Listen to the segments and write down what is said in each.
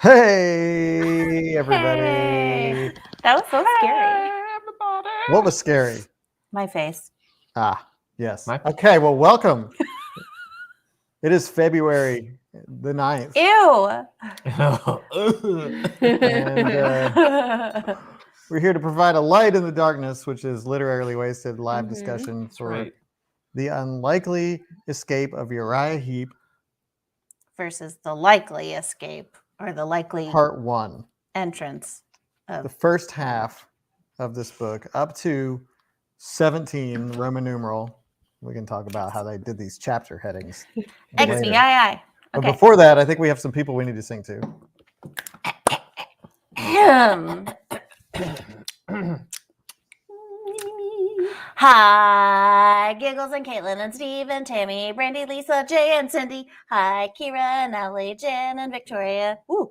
Hey, everybody. Hey. That was so scary. Everybody. What was scary? My face. Ah, yes. My- Okay, well, welcome. It is February the 9th. Ew. And we're here to provide a light in the darkness, which is Literarily Wasted live discussion for right. The Unlikely Escape of Uriah Heep, Versus the likely escape or the likely Part 1. entrance The of first half of this book, up to 17 Roman numeral. We can talk about how they did these chapter headings later. XVII. But Okay. before that, I think we have some people we need to sing to. Hi, Giggles and Caitlin and Steve and Tammy, Brandy, Lisa, Jay and Cindy. Hi, Kira and Allie, Jen and Victoria. Ooh.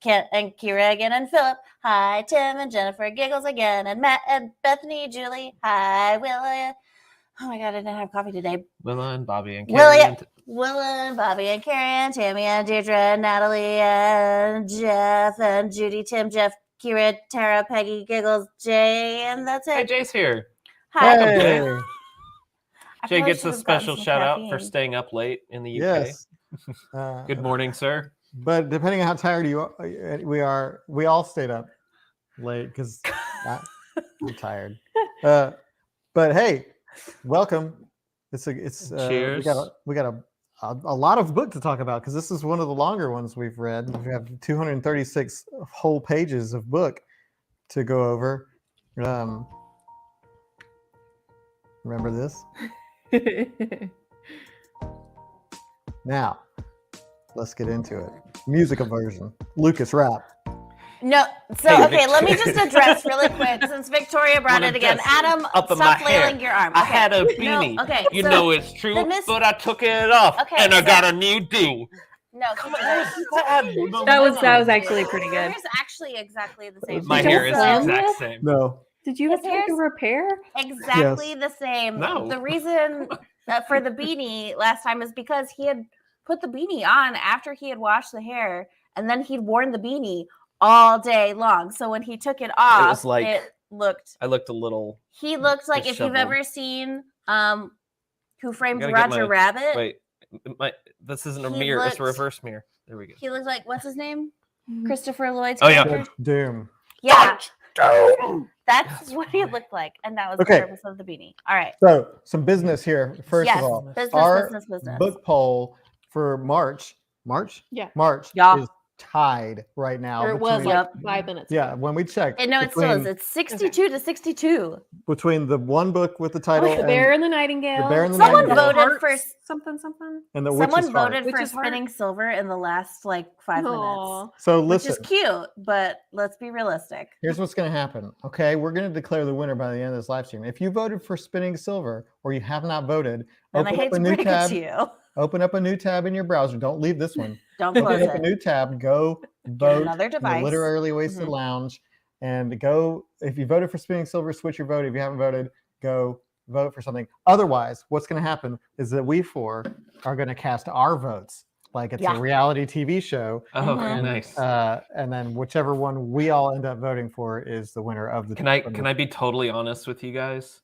Kent and Kira again and Philip. Hi, Tim and Jennifer, Giggles again, and Matt and Bethany, Julie. Hi, Willa. Oh my God, I didn't have coffee today. Willa and Bobby and Carrie. Willa and Bobby and Carrie and Tammy and Deirdre and Natalie and Jeff and Judy, Tim, Jeff, Kira, Tara, Peggy, Giggles, Jay, and that's it. Hey, Jay's here. Hi. Hey. Jay gets a special shout out for staying up late in the UK. Yes. Good morning, sir. But depending on how tired we all stayed up late because I'm tired. But hey, welcome. Cheers. We got a lot of book to talk about because this is one of the longer ones we've read. We have 236 whole pages of book to go over. Remember this? Now, let's get into it. Musical version. Lucas, rap. No, so Hey, okay, let me just address really quick since Victoria brought it again. Adam, up in my stop flailing hair. your arm. I Okay. had a beanie. No, okay, You so know it's true, the but I took it off, Okay, and I so- got a new do. No, Come keep on, it. That was actually pretty good. Hair's actually exactly the same. My Did you hair is have the fun? exact same. No. Did you His have to like a hair's- repair? Exactly the same. No. The reason for the beanie last time is because he had put the beanie on after he had washed the hair, and then he'd worn the beanie all day long. So when he took it off, was like- it looked. I looked a little. He looked like if you've disheveled. ever seen Who Framed gotta get Roger my- Rabbit. Wait, this isn't a He mirror. It's a looked- reverse mirror. There we go. He looked like what's his name? Christopher Lloyd's Oh, yeah. character. Doom. Yeah, that's what he looked like, and that was Okay. the purpose of the beanie. All right. So, some business here. First Yes, of all, business, our business. book poll for March. Yeah. March Yeah. is tied right now. Or it was between- like 5 minutes. Yeah, when we checked. And no, it still is. between- It's 62 to 62. Between the one book with the title The and Bear and the Nightingale. The Bear and the Someone Nightingale. voted for something. and the someone Witch's Heart. voted for Witch's Heart. Spinning Silver in the last like 5 minutes, Aw. So which listen, is cute. But let's be realistic. here's what's going to happen. Okay, we're going to declare the winner by the end of this live stream. If you voted for Spinning Silver or you have not voted, And I open hate up a to new break it tab. to you. Open up a new tab in your browser. Don't leave this one. Don't close Open up a it. new tab. Go vote another in the device. Literarily Wasted Mhm. Lounge, and go. If you voted for Spinning Silver, switch your vote. If you haven't voted, go vote for something. Otherwise, what's going to happen is that we four are going to cast our votes like it's Yeah. a reality TV show, Oh, Mhm. nice. and then whichever one we all end up voting for is the winner of the. Can I be totally honest with you guys?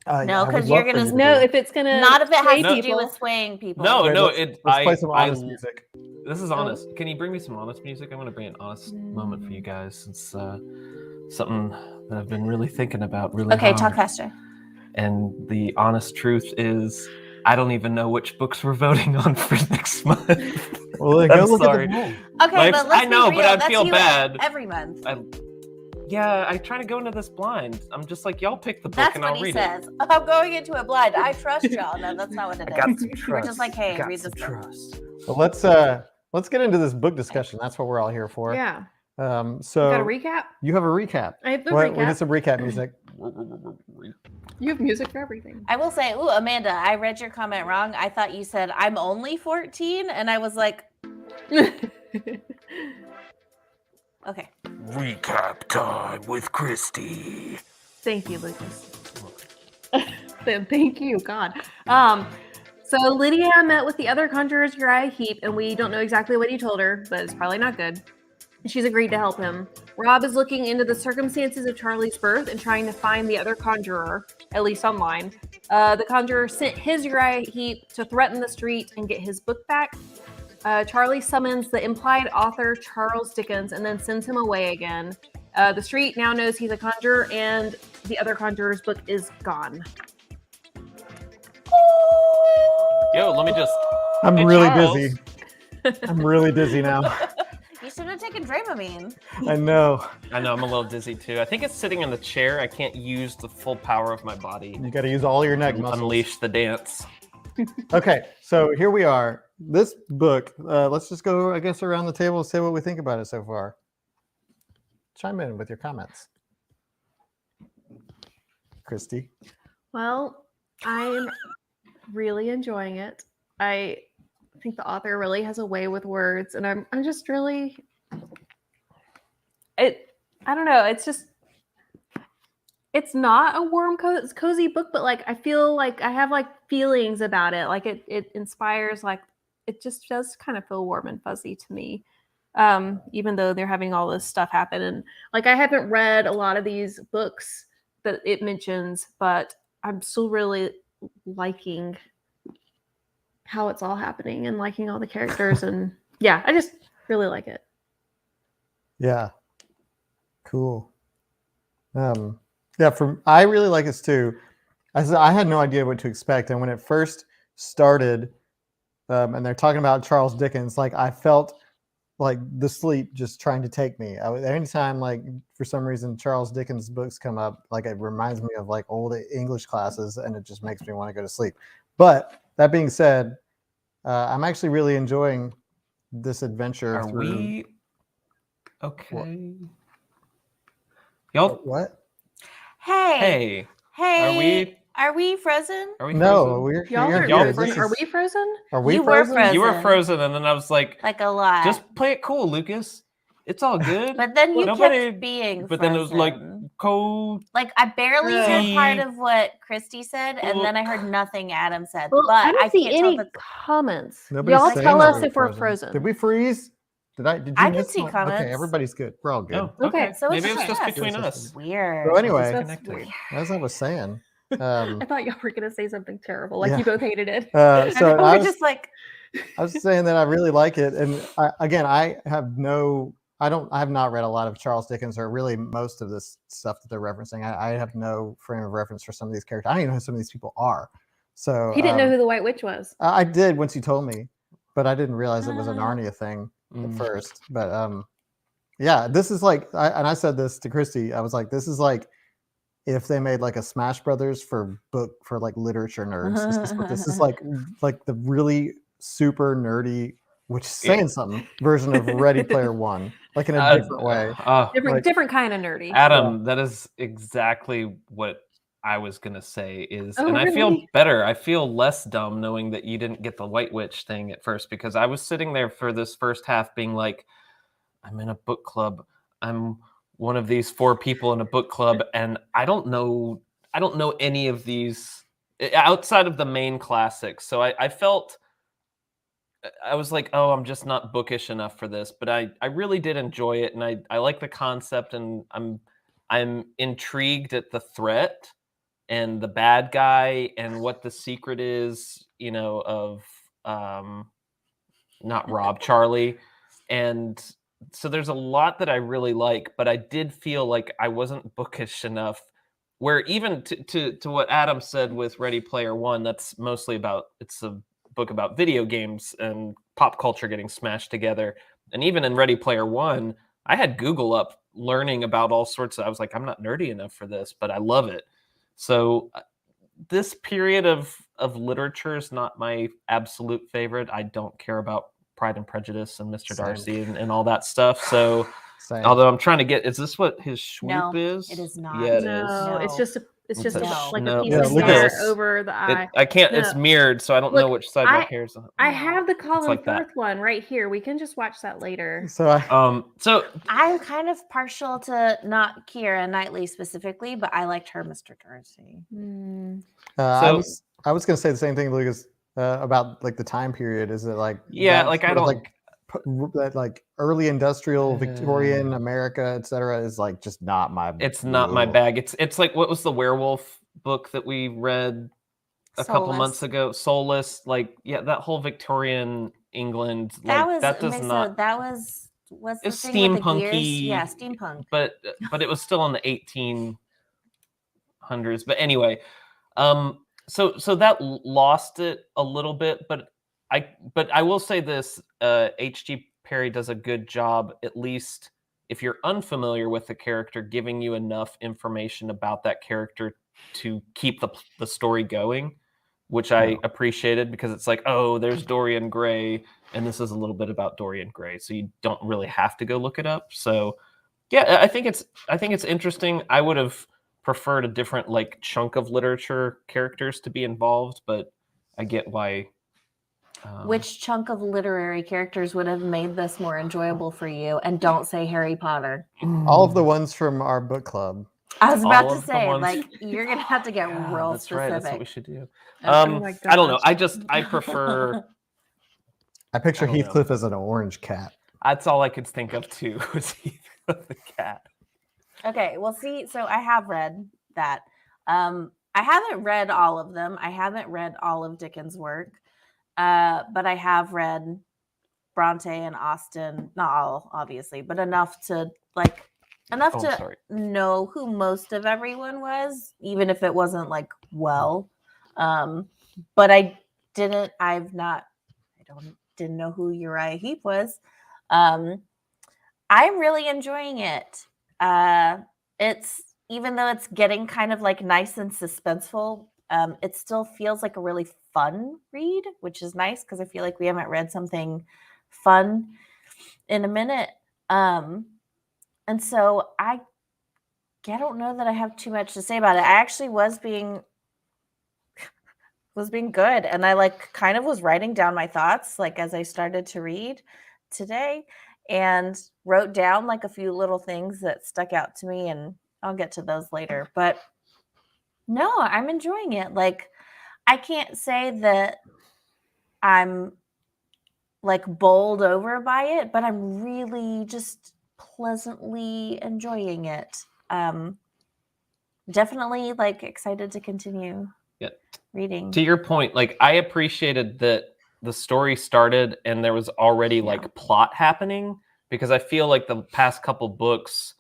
No, I would 'cause love you're for gonna- you to No, be. if it's gonna Not if it has sway to do people. with swaying people. No, Okay, no. let's play some honest music. This is honest. Can you bring me some honest music? I want to bring an honest moment for you guys, since something that I've been really thinking about really Okay, hard. talk faster. And the honest truth is, I don't even know which books we're voting on for next month. Well, then go I'm look sorry. at the poll. Okay, Life- but let's I know, be but real. I'd That's feel you bad. every month. Yeah, I try to go into this blind. I'm just like, y'all pick the book That's and what I'll he read says. I'm going into it blind. I trust y'all. No, that's not what it it. is. I got some We're trust. just like, hey, I got read some this book. trust. Well, let's get into this book discussion. That's what we're all here for. Yeah. So Got a recap? you have a recap. I have the What- We recap. need some recap music. You have music for everything. I will say, ooh, Amanda, I read your comment wrong. I thought you said I'm only 14, and I was like, okay. Recap time with Christy. Thank you, Lucas. Thank you, God. So Lydia met with the other conjurers, Uriah Heep, and we don't know exactly what he told her, but it's probably not good. She's agreed to help him. Rob is looking into the circumstances of Charlie's birth and trying to find the other conjurer, at least online. The conjurer sent his Uriah Heep to threaten the street and get his book back. Charlie summons the implied author, Charles Dickens, and then sends him away again. The street now knows he's a conjurer, and the other conjurer's book is gone. Yo, let me just. I'm Hey, really Charles. busy. I'm really dizzy now. You should have taken Dramamine. I know. I know, I'm a little dizzy too. I think it's sitting in the chair. I can't use the full power of my body. You got to use all your neck muscles. Unleash the dance. Okay, so here we are. This book, let's just go, I guess, around the table and say what we think about it so far. Chime in with your comments. Christy. Well, I'm really enjoying it. I think the author really has a way with words, and I'm just really I don't know, it's not a warm cozy book, but like I feel like I have like feelings about it. Like it inspires, like it just does kind of feel warm and fuzzy to me. Even though they're having all this stuff happen, and like I haven't read a lot of these books that it mentions, but I'm still really liking how it's all happening and liking all the characters. And yeah, I just really like it. Yeah. Cool. Yeah, I really like this too. I had no idea what to expect. And when it first started, and they're talking about Charles Dickens, like I felt like the sleep just trying to take me. Anytime, like for some reason, Charles Dickens books come up, like it reminds me of like old English classes, and it just makes me want to go to sleep. But that being said, I'm actually really enjoying this adventure. Are through... we okay? Y'all, What? Hey. Hey, Are we frozen? are we No, frozen? we're Y'all here. are Y'all- This frozen. Are is- we frozen? Are we You were frozen? You were frozen. frozen, and then I was like, Like a lot. just play it cool, Lucas. It's all good. But then you Nobody- kept being but then it was like frozen. cold. Like I barely heard See. part of what Christy said, and then I heard nothing Adam said. Well, but I don't see can't any tell if comments. Nobody's Y'all saying tell that us we're if we're frozen. Did we freeze? Did you I can miss see one? comments. Okay, everybody's good. We're all good. Oh, Okay, okay. so it's Maybe it was just just between us. us. weird. So anyway, That's Connected. weird. as I was saying, I thought y'all were gonna say something terrible, like Yeah. you both hated it. so And we're I was, just like, I was saying that I really like it, and I have not read a lot of Charles Dickens or really most of this stuff that they're referencing. I have no frame of reference for some of these characters. I don't even know who some of these people are. So He didn't know who the White Witch was. I did once you told me, but I didn't realize it was a Narnia thing at Mm. first. But yeah, this is like, I said this to Christy. I was like, this is like if they made like a Smash Brothers for like literature nerds. This is what this is like the really super nerdy, which is saying something, version of Ready Player One, like in a different way. Different kind of nerdy. Adam, that is exactly what I was gonna say. Oh, And I feel really? better. I feel less dumb knowing that you didn't get the White Witch thing at first, because I was sitting there for this first half being like, I'm in a book club. I'm one of these 4 people in a book club, and I don't know any of these outside of the main classics. So I felt, I was like, oh, I'm just not bookish enough for this. But I really did enjoy it, and I like the concept, and I'm intrigued at the threat and the bad guy and what the secret is, of not Rob, Charlie. And so there's a lot that I really like, but I did feel like I wasn't bookish enough, where even to what Adam said with Ready Player One, that's mostly it's a book about video games and pop culture getting smashed together. And even in Ready Player One, I had Google up learning about all sorts of, I was like, I'm not nerdy enough for this, but I love it. So this period of literature is not my absolute favorite. I don't care about Pride and Prejudice and Mr. Same. Darcy and all that stuff. So Same. although I'm trying to get, is this what his swoop No, is? it is not. Yeah, it is. No, it's No. just No. like No. a piece Yeah, of look at hair this. over the eye. I can't, it's No. mirrored, so I don't know Look, which side my hair's on. I No. have the Colin like that. Firth one right here. We can just watch that later. So So I'm kind of partial to not Keira Knightley specifically, but I liked her Mr. Darcy. I So- was going to say the same thing, Lucas. about like the time period? Is it like Yeah, that like I sort of, don't. that like early industrial Victorian America, etc. is like just not my. It's not my Ugh. bag. It's like what was the werewolf book that we read a couple months Soulless. ago? Soulless. Like that whole Victorian England. That Like was that does Mesa, not. that was what's the It's thing with the gears? steampunky. Yeah, steampunk. But it was still in the 1800s. But anyway, so that lost it a little bit. But I will say this: H.G. Parry does a good job, at least if you're unfamiliar with the character, giving you enough information about that character to keep the story going, which I appreciated, because it's like, oh, there's Dorian Gray, and this is a little bit about Dorian Gray, so you don't really have to go look it up. So yeah, I think it's interesting. I would have preferred a different like chunk of literature characters to be involved, but I get why. Which chunk of literary characters would have made this more enjoyable for you? And don't say Harry Potter. All of the ones from our book club. I was about All to of the say, ones- like, you're gonna have to get Yeah, real that's specific. right. That's what we should do. Oh my I don't know. gosh. I prefer. I picture I don't know. Heathcliff as an orange cat. That's all I could think of too. Was the cat. Okay, well, see, so I have read that. I haven't read all of them. I haven't read all of Dickens' work, but I have read Bronte and Austen. Not all, obviously, but enough to Sorry. know who most of everyone was, even if it wasn't like well. But I didn't. Didn't know who Uriah Heep was. I'm really enjoying it. It's, even though it's getting kind of like nice and suspenseful, it still feels like a really fun read, which is nice because I feel like we haven't read something fun in a minute. And so I don't know that I have too much to say about it. I actually was being good, and I like kind of was writing down my thoughts like as I started to read today, and wrote down like a few little things that stuck out to me, and I'll get to those later. But no, I'm enjoying it. Like, I can't say that I'm like bowled over by it, but I'm really just pleasantly enjoying it. Definitely like excited to continue reading. To your point, like I appreciated that the story started and there was already like plot happening, because I feel like the past couple books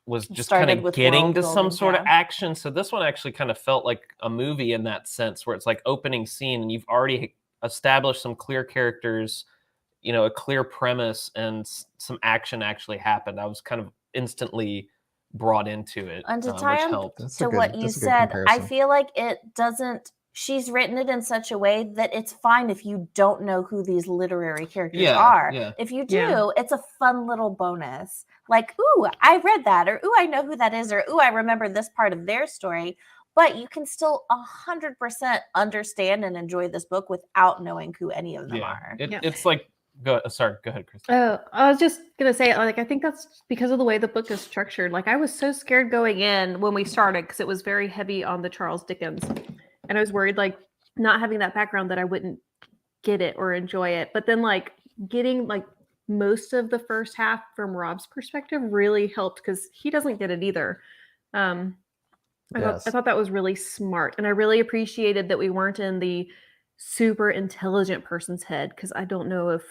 was just kind Started of with getting world to some building, sort of yeah. action. So this one actually kind of felt like a movie in that sense, where it's like opening scene and you've already established some clear characters, you know, a clear premise, and some action actually happened. I was kind of instantly brought into it, And to which tie on helped. to what you said, I feel like it doesn't. She's written it in such a way that it's fine if you don't know who these literary characters are. Yeah. If you do, Yeah. it's a fun little bonus. Like, ooh, I read that, or ooh, I know who that is, or ooh, I remember this part of their story. But you can still 100% understand and enjoy this book without knowing who any of them are. It's like, sorry, go ahead, Chris. Oh, I was just gonna say, like, I think that's because of the way the book is structured. Like, I was so scared going in when we started because it was very heavy on the Charles Dickens, and I was worried, like, not having that background, that I wouldn't get it or enjoy it. But then, like, getting like most of the first half from Rob's perspective really helped, because he doesn't get it either. I thought that was really smart, and I really appreciated that we weren't in the super intelligent person's head, because I don't know if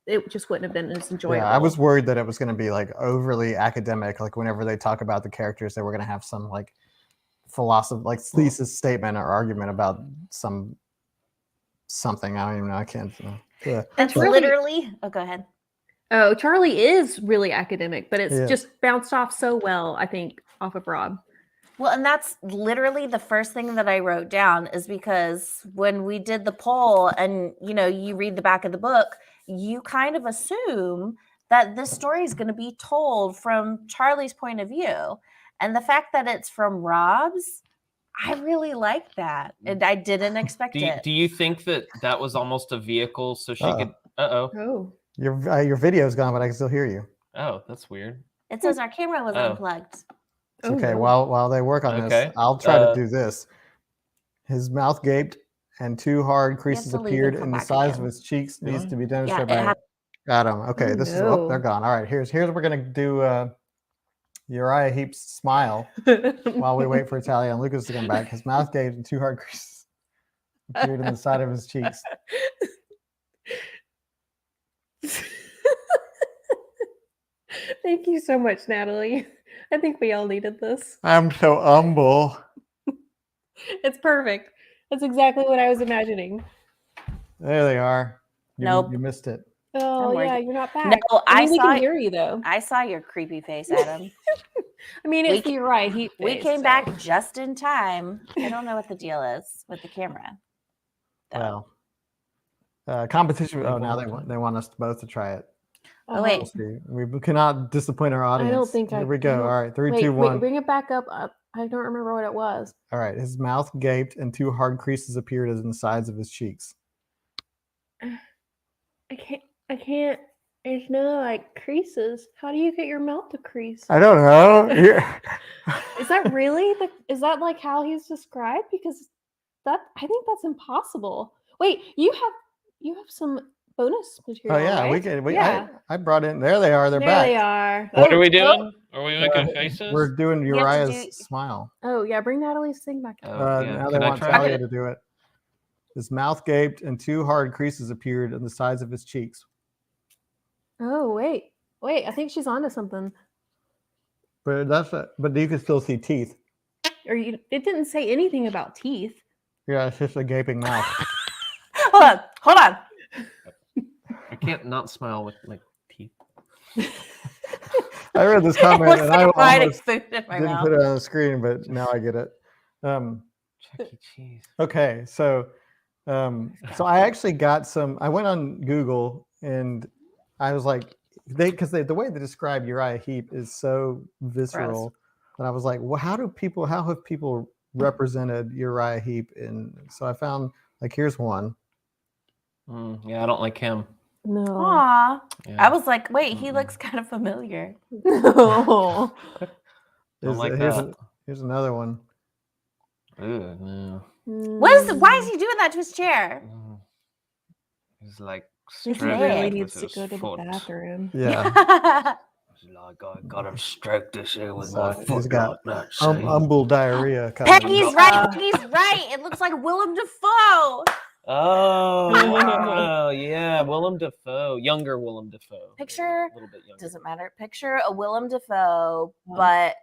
it just wouldn't have been as enjoyable. Yeah, I was worried that it was going to be like overly academic. Like whenever they talk about the characters, they were going to have some like philosophy, like thesis statement or argument about something. I don't even know. I can't. That's literally. Oh, go ahead. Oh, Charlie is really academic, but it's Yeah. just bounced off so well, I think, off of Rob. Well, and that's literally the first thing that I wrote down, is because when we did the poll and, you know, you read the back of the book, you kind of assume that this story is going to be told from Charlie's point of view. And the fact that it's from Rob's, I really like that. And I didn't expect it. Do you think that was almost a vehicle so she could... Oh. Your video's gone, but I can still hear you. Oh, that's weird. It says our camera was unplugged. It's okay. No. While they work on this, I'll try to do this. His mouth gaped and 2 hard creases to leave and appeared come in the back sides again. of his cheeks. Really? Needs to be Yeah, demonstrated it by has, Adam. Okay, Oh, this is no. they're gone. All right, here's what we're gonna do. Uriah Heep's smile while we wait for Talia and Lucas to come back. His mouth gaped and 2 hard creases appeared in the side of his cheeks. Thank you so much, Natalie. I think we all needed this. I'm so humble. It's perfect. That's exactly what I was imagining. There they are. Nope. You missed it. Oh, worried. yeah, you're not back. No, I I mean, we saw can it. hear you, though. I saw your creepy face, Adam. I mean, We it's the Uriah Heep We face, came so. back just in time. I don't know what the deal is with the camera. though. Well, competition. Oh, now they want us both to try it. Oh, wait. We'll see. We cannot disappoint our audience. I don't think Here we go. All right, 3, 2, 1. Wait, bring it back up. I don't remember what it was. All right, his mouth gaped and 2 hard creases appeared in the sides of his cheeks. I can't. There's no like creases. How do you get your mouth to crease? I don't know. Yeah. Is that really is that like how he's described? Because I think that's impossible. Wait, you have some bonus material. Oh yeah, right? we can. Yeah. I brought in. There they are. They're there back. they are. What are we Oh, doing? Are we making Uh, faces? We're doing You have to Uriah's do- smile. Oh yeah, bring Natalie's thing back up. Oh, yeah. Now they Can I want try Talia it? to do it. His mouth gaped and 2 hard creases appeared in the sides of his cheeks. Oh wait, I think she's onto something. But but you can still see teeth. It didn't say anything about teeth. Yeah, it's just a gaping mouth. Hold on. I can't not smile with like teeth. I read this It comment looks and like I I'm hiding almost food in my didn't mouth. put it on the screen, but now I get it. Chuck E. Cheese. Okay, so I actually got some. I went on Google and I was like, the way they describe Uriah Heep is so visceral that I was like, well, how have people represented Uriah Heep? And so I found here's one. Yeah, I don't like him. No. Aw. Yeah. I was like, wait, he looks kind of familiar. No. Don't like here's, that. here's another one. Ugh, no. Why is he doing that to his chair? He's like He Straight really with needs to his go to the foot. bathroom. Yeah, He's like, I gotta stroke this here with So my he's foot got like that. humble diarrhea. Coming. Peggy's right. Peggy's right. It looks like Willem Dafoe. Oh, wow. Yeah, Willem Dafoe. Younger Willem Dafoe. Picture- A little bit younger. Doesn't matter. Picture a Willem Dafoe, but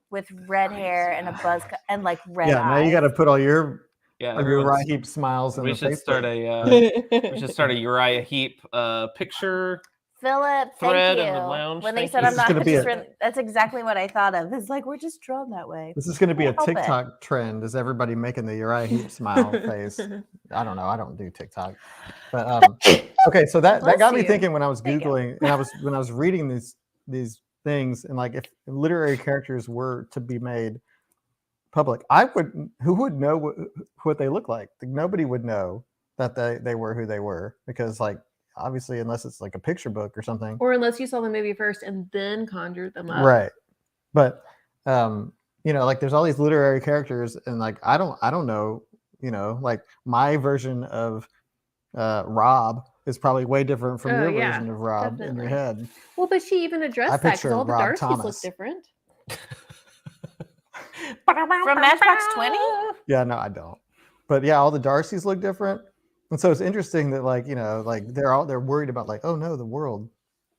with red hair and a buzz cut and like red Yeah, now you eyes. got to put all your Yeah, Uriah everyone's- Heep smiles in we the should Facebook. start a Uriah Heep picture Philip, thread thank in the you. lounge. When they Thank said you. I'm This is not gonna be just a- really, that's exactly what I thought of. It's like we're just drawn that way. This is going to be a Help it. TikTok trend. Is everybody making the Uriah Heep smile face? I don't know. I don't do TikTok, but okay. So that Bless got me you. thinking when I was Thank you. googling and when I was reading these things and like if literary characters were to be made public, who would know what they look like? Nobody would know that they were who they were because like obviously unless it's like a picture book or something. Or unless you saw the movie first and then conjured them up. Right. But like there's all these literary characters and like I don't know, like my version of Rob is probably way different from Oh, your yeah, version of Rob in definitely. your head. Well, but she even addressed I that picture because all the Rob Darcys look Thomas. different. From Matchbox 20? Yeah, no, I don't. But yeah, all the Darcys look different. And so it's interesting that like they're worried about like, oh no, the world.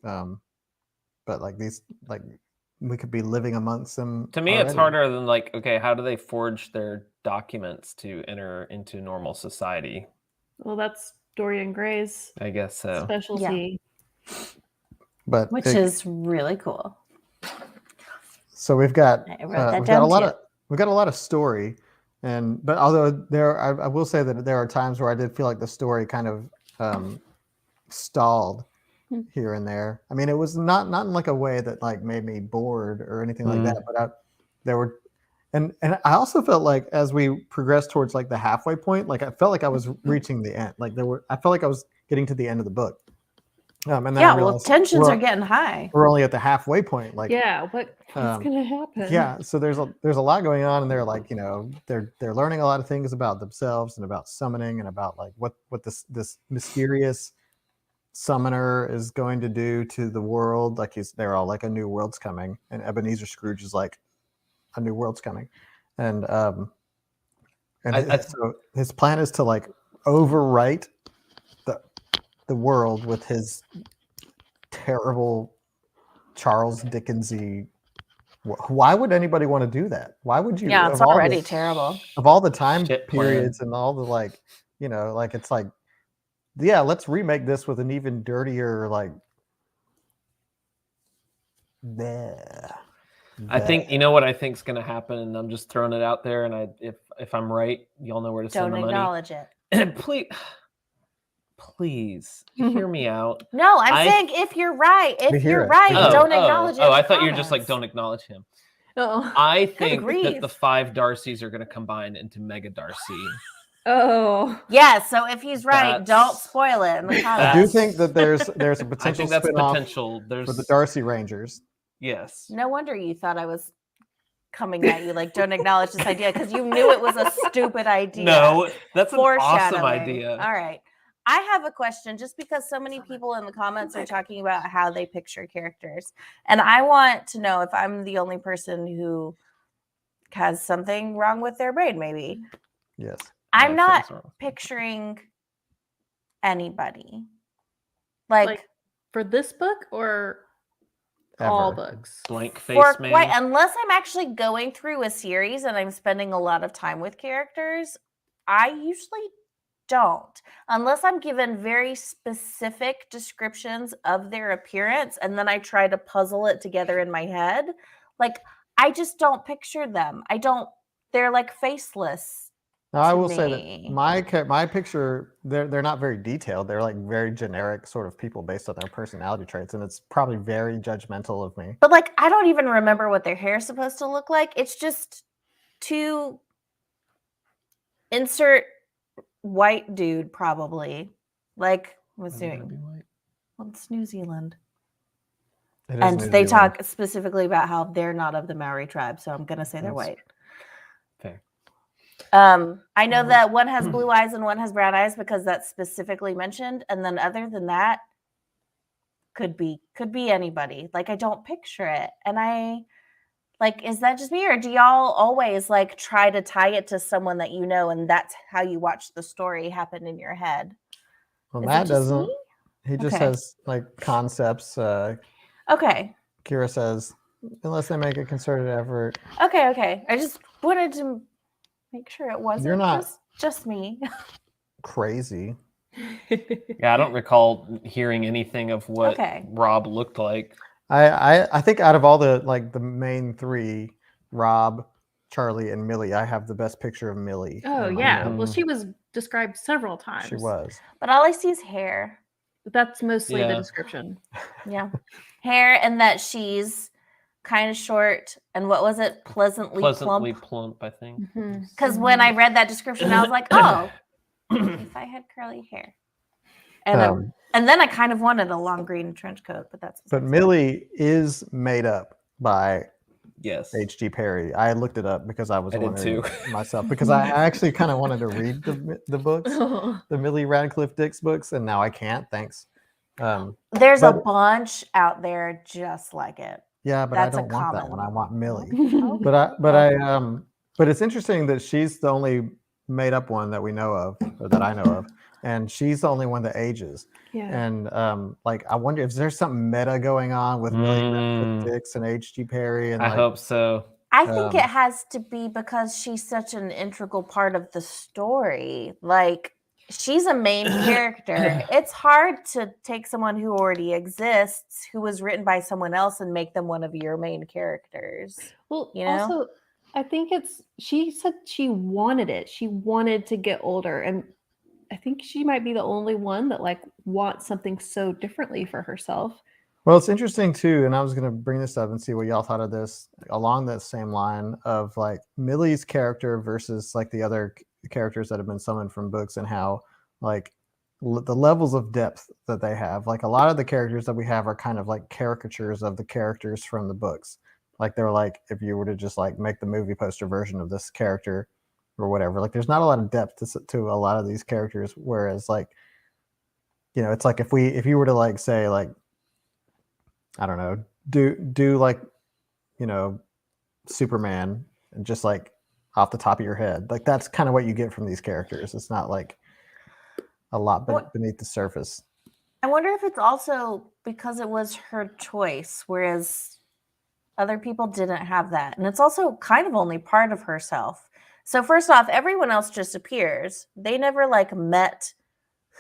But like these we could be living amongst them. To me, it's already. harder than like, okay, how do they forge their documents to enter into normal society? Well, that's Dorian Gray's I guess so. specialty. But Which is really cool. so we've got I wrote that we've got down a lot too. we've got a lot of story, but although I will say that there are times where I did feel like the story kind of stalled here and there. I mean, it was not in like a way that like made me bored or anything like that, but there were, and I also felt like as we progressed towards like the halfway point, like I felt like I was reaching the end. Like I felt like I was getting to the end of the book. And then Yeah, I well, realized tensions are getting high. we're only at the halfway point. Like, Yeah, what's gonna happen? yeah, so there's a lot going on, and they're like, they're learning a lot of things about themselves and about summoning and about like what this mysterious summoner is going to do to the world. Like they're all like, a new world's coming, and Ebenezer Scrooge is like, a new world's coming, and so his plan is to like overwrite the world with his terrible Charles Dickensy. Why would anybody want to do that? Why would you? Yeah, it's already terrible. Of all the time Shit periods plan. and all the like, like it's like, yeah, let's remake this with an even dirtier like. Bleh. I think, you know what I think is going to happen, and I'm just throwing it out there. And if I'm right, y'all know where to send Don't the money. acknowledge it. Please hear me out. No, I'm saying if you're right. If you're right, don't acknowledge it. Oh, I thought you were just like, don't acknowledge him. Oh. I think grief. that the 5 Darcys are going to combine into Mega Darcy. Oh. Yeah, so if he's right, don't spoil it in the comments. I do think that there's a I potential think that's spin-off potential. for the Darcy Rangers. Yes. No wonder you thought I was coming at you like, don't acknowledge this idea, because you knew it was a stupid idea. No, that's an awesome Foreshadowing. idea. All right. I have a question, just because so many people in the comments are talking about how they picture characters. And I want to know if I'm the only person who has something wrong with their brain, maybe. Yes. I'm Yeah, not something's wrong. picturing anybody. Like for this book or all Ever. books? Blank face for man. quite, unless I'm actually going through a series and I'm spending a lot of time with characters, I usually don't, unless I'm given very specific descriptions of their appearance and then I try to puzzle it together in my head. Like, I just don't picture them. They're like faceless. Now, I to will say me. that my picture, they're not very detailed. They're like very generic sort of people based on their personality traits, and it's probably very judgmental of me. But like, I don't even remember what their hair is supposed to look like. It's just two insert white dude, probably. Like, what's Are they doing? gonna be white? Well, it's New Zealand. It is And New they Zealand. talk specifically about how they're not of the Maori tribe, so I'm gonna say they're That's white. Fair. I know that one has blue eyes and one has brown eyes because that's specifically mentioned. And then other than that, could be anybody. Like, I don't picture it. And I like, is that just me, or do y'all always like try to tie it to someone that you know, and that's how you watch the story happen in your head? Well, Is it Matt just doesn't. me? He just Okay. has like concepts. Okay. Kira says, unless they make a concerted effort. Okay. I just wanted to make sure it wasn't not- just me. Crazy. Yeah, I don't recall hearing anything of what Okay. Rob looked like. I think out of all the like the main 3, Rob, Charlie, and Millie, I have the best picture of Millie. Oh in my yeah. head. Well, she was described several times. She was. But all I see is hair. That's mostly the Yeah. description. Yeah. Hair, and that she's kind of short, and what was it? Pleasantly plump, I think. Mhm. Because when I read that description, I was like, oh, if I had curly hair. And then I kind of wanted a long green trench coat, but that's But Millie is made up by Yes. H.G. Parry. I looked it up because I was I did wondering too. myself, because I actually kind of wanted to read the books, the Millie Radcliffe Dix books, and now I can't. Thanks. there's a but- bunch out there just like it. Yeah, but That's I a don't want that common- one. I want Millie. Oh, But it's interesting that she's the only made up one that we know of, or that I know of, and she's the only one that ages. Yeah. And like, I wonder if there's something meta going on with Millie Radcliffe Dix and H.G. Parry. And I like, hope so. I think it has to be because she's such an integral part of the story. Like, she's a main character. It's hard to take someone who already exists, who was written by someone else, and make them one of your main characters. Well, you know? also, I think she said she wanted it. She wanted to get older. And I think she might be the only one that like wants something so differently for herself. well, it's interesting too, and I was going to bring this up and see what y'all thought of this along that same line of like Millie's character versus like the other characters that have been summoned from books, and how like the levels of depth that they have. Like a lot of the characters that we have are kind of like caricatures of the characters from the books. Like they're like if you were to just like make the movie poster version of this character or whatever. Like there's not a lot of depth to a lot of these characters. Whereas like, you know, it's like if you were to like say like, I don't know, do like, you know, Superman and just like off the top of your head, like that's kind of what you get from these characters. It's not like a lot beneath the surface. I wonder if it's also because it was her choice, whereas other people didn't have that. And it's also kind of only part of herself. So first off, everyone else just appears. They never like met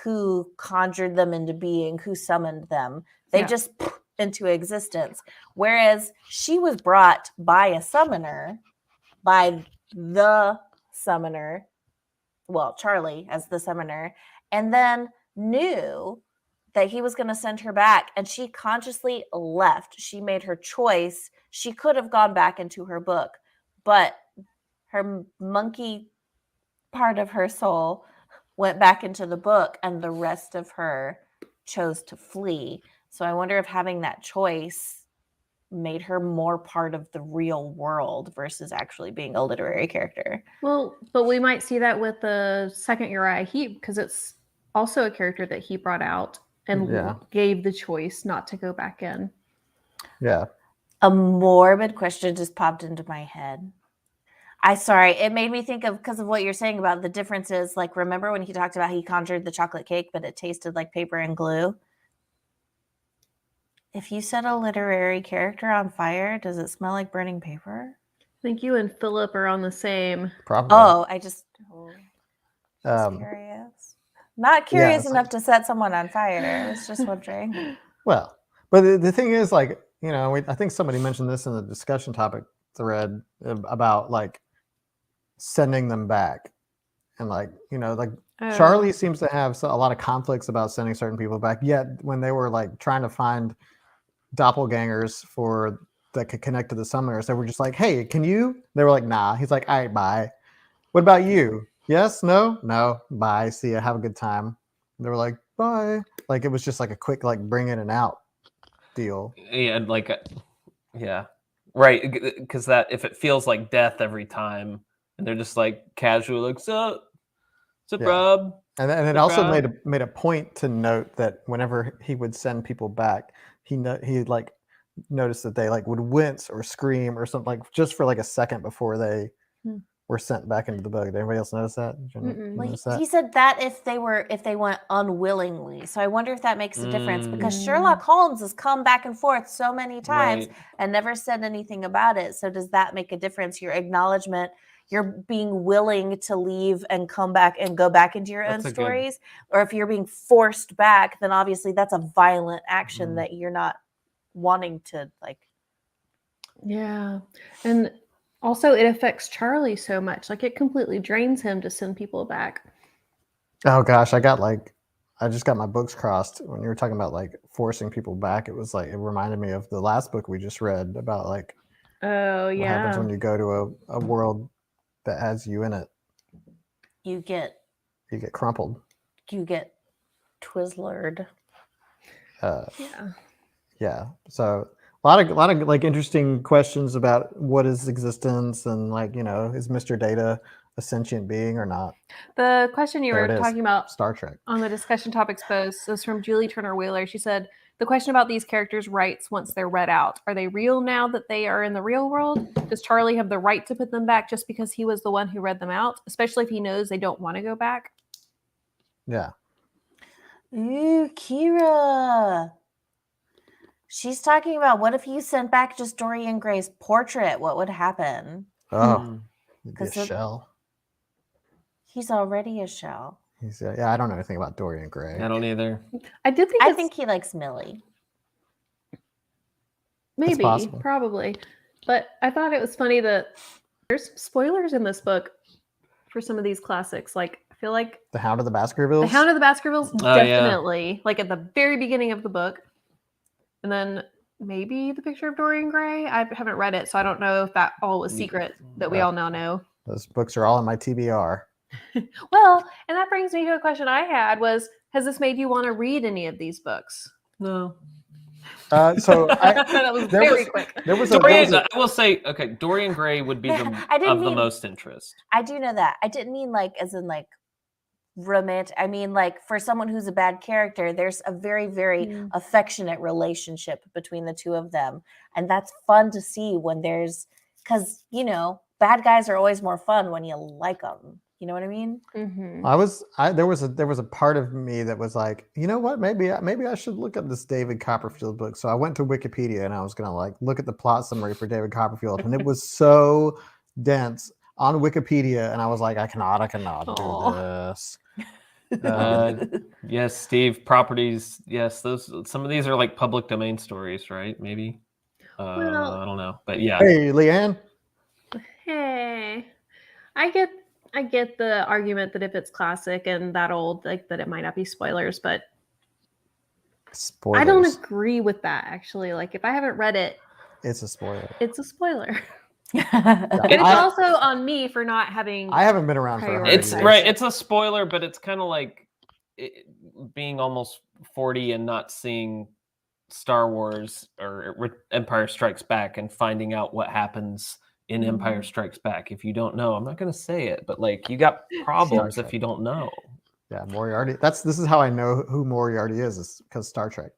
who conjured them into being, who summoned them. They just into existence. Whereas she was brought by a summoner, by the summoner, well, Charlie as the summoner, and then knew that he was going to send her back, and she consciously left. She made her choice. She could have gone back into her book, but her monkey part of her soul went back into the book, and the rest of her chose to flee. So I wonder if having that choice made her more part of the real world versus actually being a literary character. Well, but we might see that with the second Uriah Heep, because it's also a character that he brought out and gave the choice not to go back in. Yeah. A morbid question just popped into my head. It made me think of, because of what you're saying about the differences. Like, remember when he talked about he conjured the chocolate cake, but it tasted like paper and glue? If you set a literary character on fire, does it smell like burning paper? I think you and Philip are on the same. Probably. Oh, just curious. Not curious enough to set someone on fire. I was just wondering. Well, but the thing is, like, you know, I think somebody mentioned this in the discussion topic thread about like sending them back, and like, you know, like Charlie seems to have a lot of conflicts about sending certain people back. Yet when they were like trying to find doppelgangers that could connect to the summoners, they were just like, "Hey, can you?" They were like, "Nah." He's like, "All right, bye." What about you? Yes, no, bye. See ya. Have a good time. And they were like, bye. Like it was just like a quick like bring in and out deal. Yeah, like right. Because that if it feels like death every time, and they're just like casual, like so, Rob. And it also made a point to note that whenever he would send people back, he like noticed that they like would wince or scream or something, like just for like a second before they were sent back into the book. Did anybody else notice that? Notice that? He said that if they went unwillingly. So I wonder if that makes a difference, because Sherlock Holmes has come back and forth so many times and never said anything about it. So does that make a difference? Your acknowledgement, you're being willing to leave and come back and go back into your own stories, or if you're being forced back, then obviously that's a violent action that you're not wanting to like. Yeah, and also it affects Charlie so much. Like it completely drains him to send people back. Oh gosh, I just got my books crossed when you were talking about like forcing people back. It was like it reminded me of the last book we just read about like what happens when you go to a world that has you in it. You get crumpled. You get Twizzlered. Yeah. So a lot of like interesting questions about what is existence and like, you know, is Mr. Data a sentient being or not? The question you were talking about Star Trek on the discussion topics post is from Julie Turner Wheeler. She said, the question about these characters' rights once they're read out. Are they real now that they are in the real world? Does Charlie have the right to put them back just because he was the one who read them out, especially if he knows they don't want to go back? Yeah. Ooh, Kira. She's talking about, what if you sent back just Dorian Gray's portrait? What would happen? Oh, a shell. He's already a shell. I don't know anything about Dorian Gray. I don't either. I think he likes Millie. Maybe, probably. But I thought it was funny that there's spoilers in this book for some of these classics. Like, I feel like The Hound of the Baskervilles? The Hound of the Baskervilles, definitely. Like at the very beginning of the book. And then maybe The Picture of Dorian Gray. I haven't read it, so I don't know if that all was secret that we all now know. Those books are all in my TBR. Well, and that brings me to a question I had was, has this made you want to read any of these books? No. So That was there very was- quick. there was Dorian, a I will say, okay, Dorian Gray would be I didn't of the mean- most interest. I do know that. I didn't mean like as in like romantic. I mean like for someone who's a bad character, there's a very, very affectionate relationship between the two of them. And that's fun to see when there's, because, you know, bad guys are always more fun when you like them. You know what I mean? Mm-hmm. there was a part of me that was like, you know what, maybe I should look up this David Copperfield book. So I went to Wikipedia and I was gonna like look at the plot summary for David Copperfield, and it was so dense on Wikipedia, and I was like, I cannot do this. Yes, Steve, properties. Yes, some of these are like public domain stories, right? Maybe. Well- I don't know, but yeah. Hey, Leanne. Hey, I get the argument that if it's classic and that old, like that it might not be spoilers, but Spoilers. I don't agree with that actually. Like if I haven't read it, It's a spoiler. it's a spoiler. Yeah. And it's also on me for not having. I haven't been around for 100 It's years. right. It's a spoiler, but it's kind of like being almost 40 and not seeing Star Wars or Empire Strikes Back and finding out what happens in Empire Strikes Back. If you don't know, I'm not going to say it, but like you got problems if you don't know. Yeah, Moriarty. This is how I know who Moriarty is because Star Trek.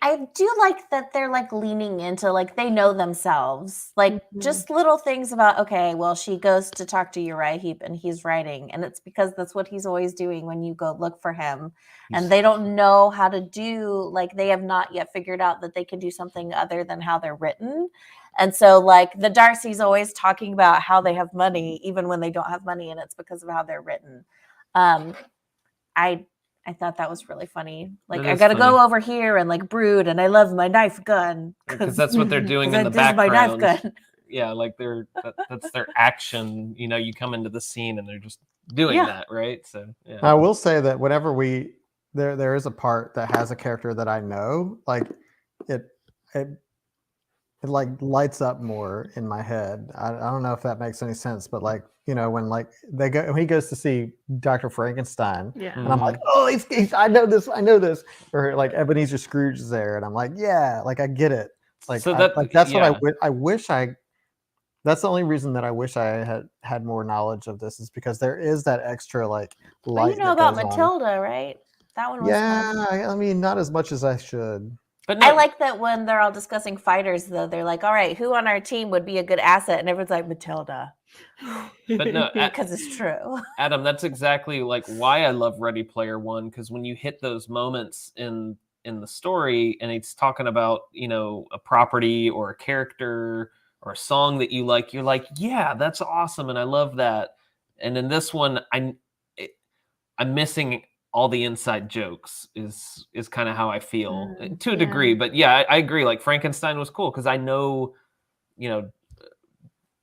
I do like that they're like leaning into like they know themselves, like just little things about, okay, well, she goes to talk to Uriah Heep and he's writing, and it's because that's what he's always doing when you go look for him. And they don't know how to do, like they have not yet figured out that they can do something other than how they're written. And so like the Darcy's always talking about how they have money even when they don't have money, and it's because of how they're written. I thought that was really funny. Like, I got to go over here and like brood, and I love my knife gun. Because that's what they're doing in the this is my background. knife gun. Yeah, like that's their action. You know, you come into the scene and they're just doing that, right? So yeah. I will say that whenever there is a part that has a character that I know, like it like lights up more in my head. I don't know if that makes any sense, but like, you know, when like when he goes to see Dr. Frankenstein, and I'm like, oh, he's I know this, or like Ebenezer Scrooge is there, and I'm like, yeah, like I get it. Like, So that's what I wish that's the only reason that I wish I had more knowledge of this, is because there is that extra like light. Well, you know about Matilda, right? That one was fun. I mean, not as much as I should. But no, I like that when they're all discussing fighters, though, they're like, all right, who on our team would be a good asset? And everyone's like, Matilda. but no, Because it's true. Adam, that's exactly like why I love Ready Player One, because when you hit those moments in the story and it's talking about, you know, a property or a character or a song that you like, you're like, yeah, that's awesome, and I love that. And in this one, I'm missing all the inside jokes is kind of how I feel to a degree. But yeah, I agree. Like Frankenstein was cool because I know, you know,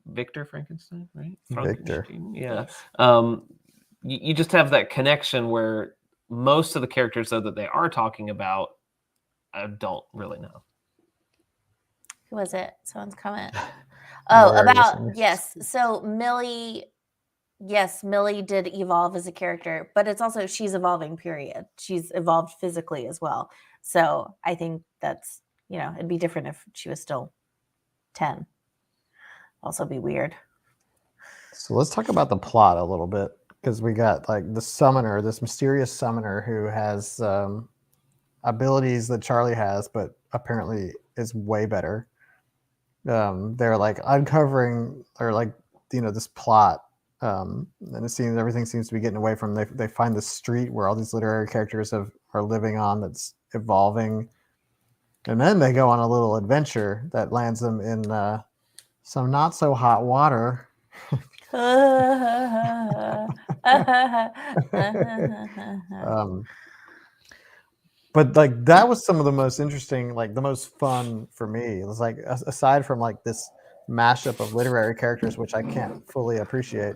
Victor Frankenstein, right? Victor. Yeah. You just have that connection where most of the characters, though, that they are talking about, I don't really know. Who was it? Someone's comment. Oh, about, listeners. yes. So Millie did evolve as a character, but it's also she's evolving, period. She's evolved physically as well. So I think that's, you know, it'd be different if she was still 10. Also be weird. So let's talk about the plot a little bit, because we got like the summoner, this mysterious summoner who has abilities that Charlie has, but apparently is way better. They're like uncovering, or like, you know, this plot. And it seems everything seems to be getting away from them. They find the street where all these literary characters are living on, that's evolving, and then they go on a little adventure that lands them in some not so hot water. But like that was some of the most interesting, like the most fun for me. It was like, aside from like this mashup of literary characters, which I can't fully appreciate,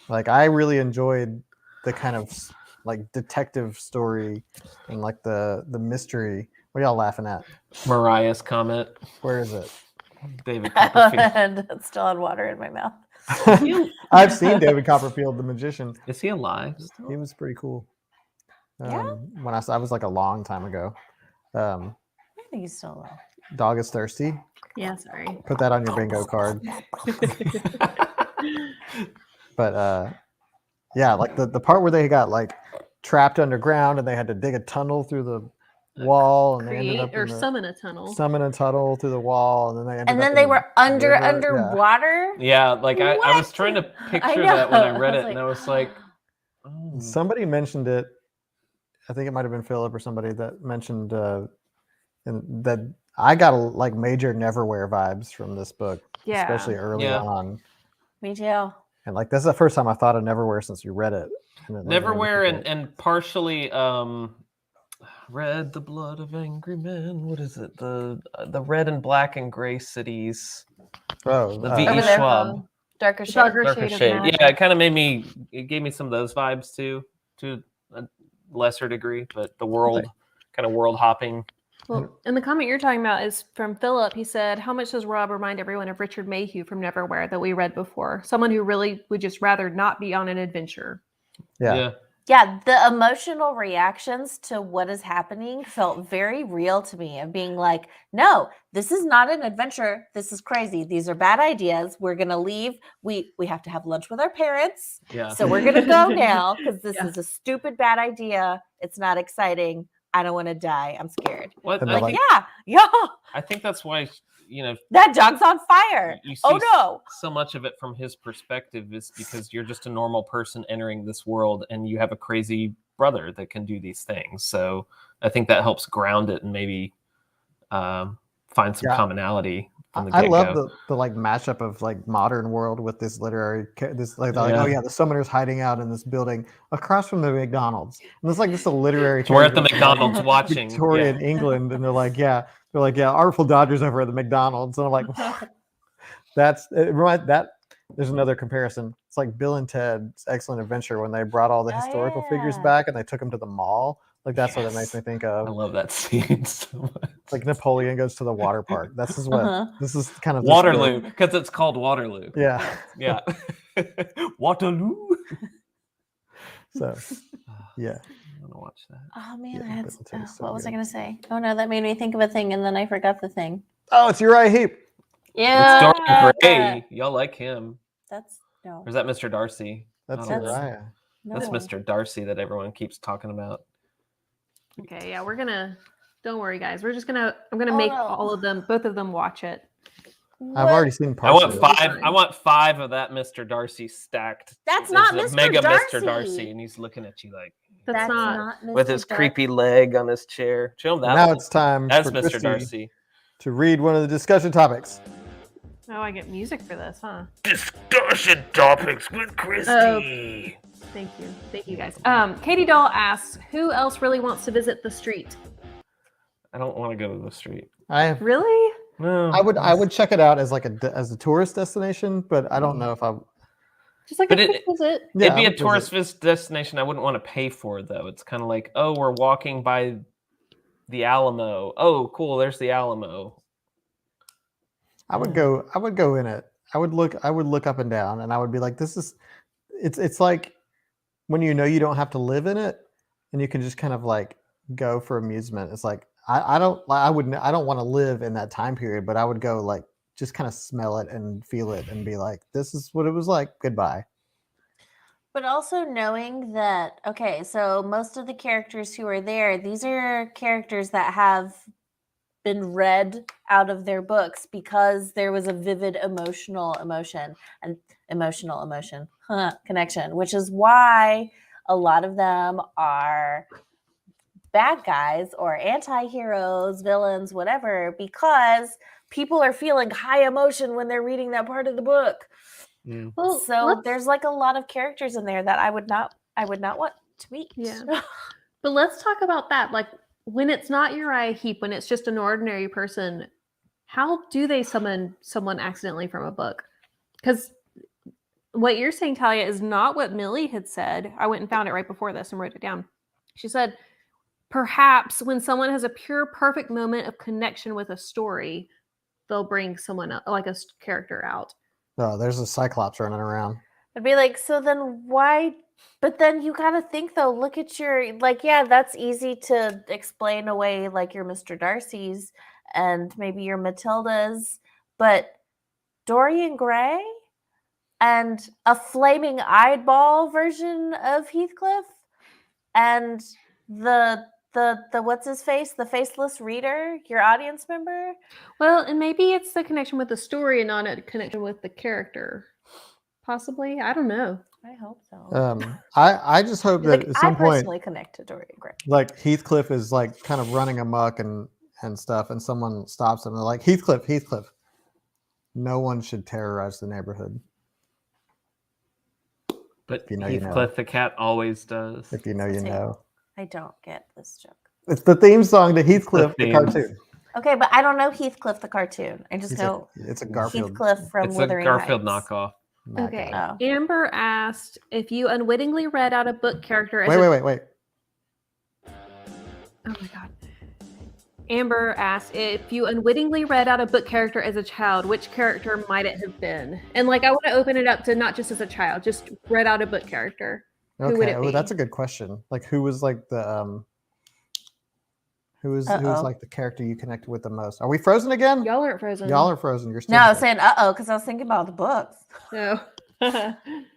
like I really enjoyed the kind of like detective story and like the mystery. What are y'all laughing at? Mariah's comment. Where is it? David Copperfield. And it's still had water in my mouth. I've seen David Copperfield, the magician. Is he alive still? He was pretty cool. Yeah? When I was like a long time ago. I think he's still alive. Dog is thirsty. Yeah, sorry. Put that on your bingo card. But yeah, like the part where they got like trapped underground and they had to dig a tunnel through the wall and they ended Create up or in summon a tunnel. summon a tunnel through the wall and then they ended And up then in they the were river. Yeah. underwater. Yeah, like I was What? trying to I picture that when I know. read I it, was and I was like, oh. Somebody mentioned it. I think it might have been Philip or somebody that mentioned and that I got like major Neverwhere vibes from this book, Yeah. especially early Yeah. on. Me too. And like that's the first time I thought of Neverwhere since you read it. And then, like, Neverwhere and partially Read the Blood of Angry Men. What is it? The red and black and gray cities. oh, The V.E. Over there. Schwab. Darker shade. Darker shade. Yeah, it gave me some of those vibes too, to a lesser degree, but the world, kind of world hopping. Well, and the comment you're talking about is from Philip. He said, how much does Rob remind everyone of Richard Mayhew from Neverwhere that we read before? Someone who really would just rather not be on an adventure. yeah. Yeah, the emotional reactions to what is happening felt very real to me of being like, no, this is not an adventure. This is crazy. These are bad ideas. We're going to leave. We have to have lunch with our parents. Yeah. So we're going to go now because this Yeah. is a stupid bad idea. It's not exciting. I don't want to die. I'm scared. What And I they're think, Yeah. I think that's why, That dog's on fire. you see Oh no. so much of it from his perspective is because you're just a normal person entering this world and you have a crazy brother that can do these things. So I think that helps ground it and maybe find some Yeah. commonality from the I get-go. love the like mashup of like modern world with this literary this like, they're like oh yeah, the summoner's hiding out in this building across from the McDonald's and it's like this is a literary We're at the treasure from, like, McDonald's watching. Victorian England and they're like Artful Dodger's over at the McDonald's and I'm like that there's another comparison. It's like Bill and Ted's Excellent Adventure when they brought all the Oh, historical figures yeah. back and they took them to the mall. Like that's what it makes Yes. me think I of. love that scene so much. Like Napoleon goes to the water park. This is what this is kind of this Waterloo, book. because it's called Waterloo. Yeah. Yeah. Waterloo. So yeah. I'm gonna watch that. Oh man, Yeah, I had, Bill and Ted is so what was I good. going to say? Oh no, that made me think of a thing and then I forgot the thing. Oh, it's Uriah Heep. Yeah. It's Dorian Gray. Y'all like him. That's no. Or is that Mr. Darcy? That's I don't know. Uriah. no. That's Mr. Darcy that everyone keeps talking about. Okay, yeah, don't worry, guys. I'm gonna Oh, make no. both of them watch it. I've What? already seen I parts want of it. five. I want 5 of that Mr. Darcy stacked. That's There's not a Mr. Mega Darcy. Mr. Darcy, and he's looking at you like That's not. Mr. with his Darcy. creepy leg on his chair. Show him that. Now one. it's time That's for Mr. Christy Darcy. to read one of the discussion topics. Oh, I get music for this, huh? Discussion topics with Christy. Thank you, guys. Katie Doll asks, who else really wants to visit the street? I don't want to go to the street. Really? No. I would check it out as like as a tourist destination, but I don't know if I. Just like But a quick visit. Yeah, It'd be I a would tourist visit. destination I wouldn't want to pay for, though. It's kind of like, oh, we're walking by the Alamo. Oh, cool. There's the Alamo. I would go in it. I would look up and down, and I would be like, this is. It's like when you know you don't have to live in it, and you can just kind of like go for amusement. It's like I don't want to live in that time period, but I would go like just kind of smell it and feel it and be like, this is what it was like. Goodbye. But also knowing that, okay, so most of the characters who are there, these are characters that have been read out of their books because there was a vivid emotional connection, which is why a lot of them are bad guys or anti-heroes, villains, whatever, because people are feeling high emotion when they're reading that part of the book. Yeah. Well, So there's like a lot of characters in there that I would not want to meet. Yeah. But let's talk about that. Like when it's not Uriah Heep, when it's just an ordinary person, how do they summon someone accidentally from a book? Because what you're saying, Talia, is not what Millie had said. I went and found it right before this and wrote it down. She said, perhaps when someone has a pure, perfect moment of connection with a story, they'll bring someone like a character out. Oh, there's a Cyclops running around. I'd be like, so then why? But then you got to think though. Look at your yeah, that's easy to explain away, like your Mr. Darcy's and maybe your Matilda's, but Dorian Gray and a flaming eyeball version of Heathcliff and the what's his face, the faceless reader, your audience member. Well, and maybe it's the connection with the story and not a connection with the character. Possibly. I don't know. I hope so. I just hope that Like, at I some point, personally connect to Dorian Gray. like Heathcliff is like kind of running amok and stuff, and someone stops him. They're like, Heathcliff, no one should terrorize the neighborhood. But If you know, you know. Heathcliff the cat always does. If you know, you know. I don't get this joke. It's the theme song to Heathcliff, the theme. cartoon. Okay, but I don't know Heathcliff the cartoon. I just know It's a Garfield. Heathcliff from It's a Wuthering Garfield Heights. knockoff. Okay. Oh. Amber asked if you unwittingly read out a book character as Wait. Oh my god. Amber asked if you unwittingly read out a book character as a child, which character might it have been? And like, I want to open it up to not just as a child, just read out a book character. Who would Okay, it be? that's a good question. Like, who was like the who was like the character you connected with the most? Are we frozen again? Y'all aren't frozen. Y'all are frozen. You're still No, I was there. saying because I was thinking about the books. No.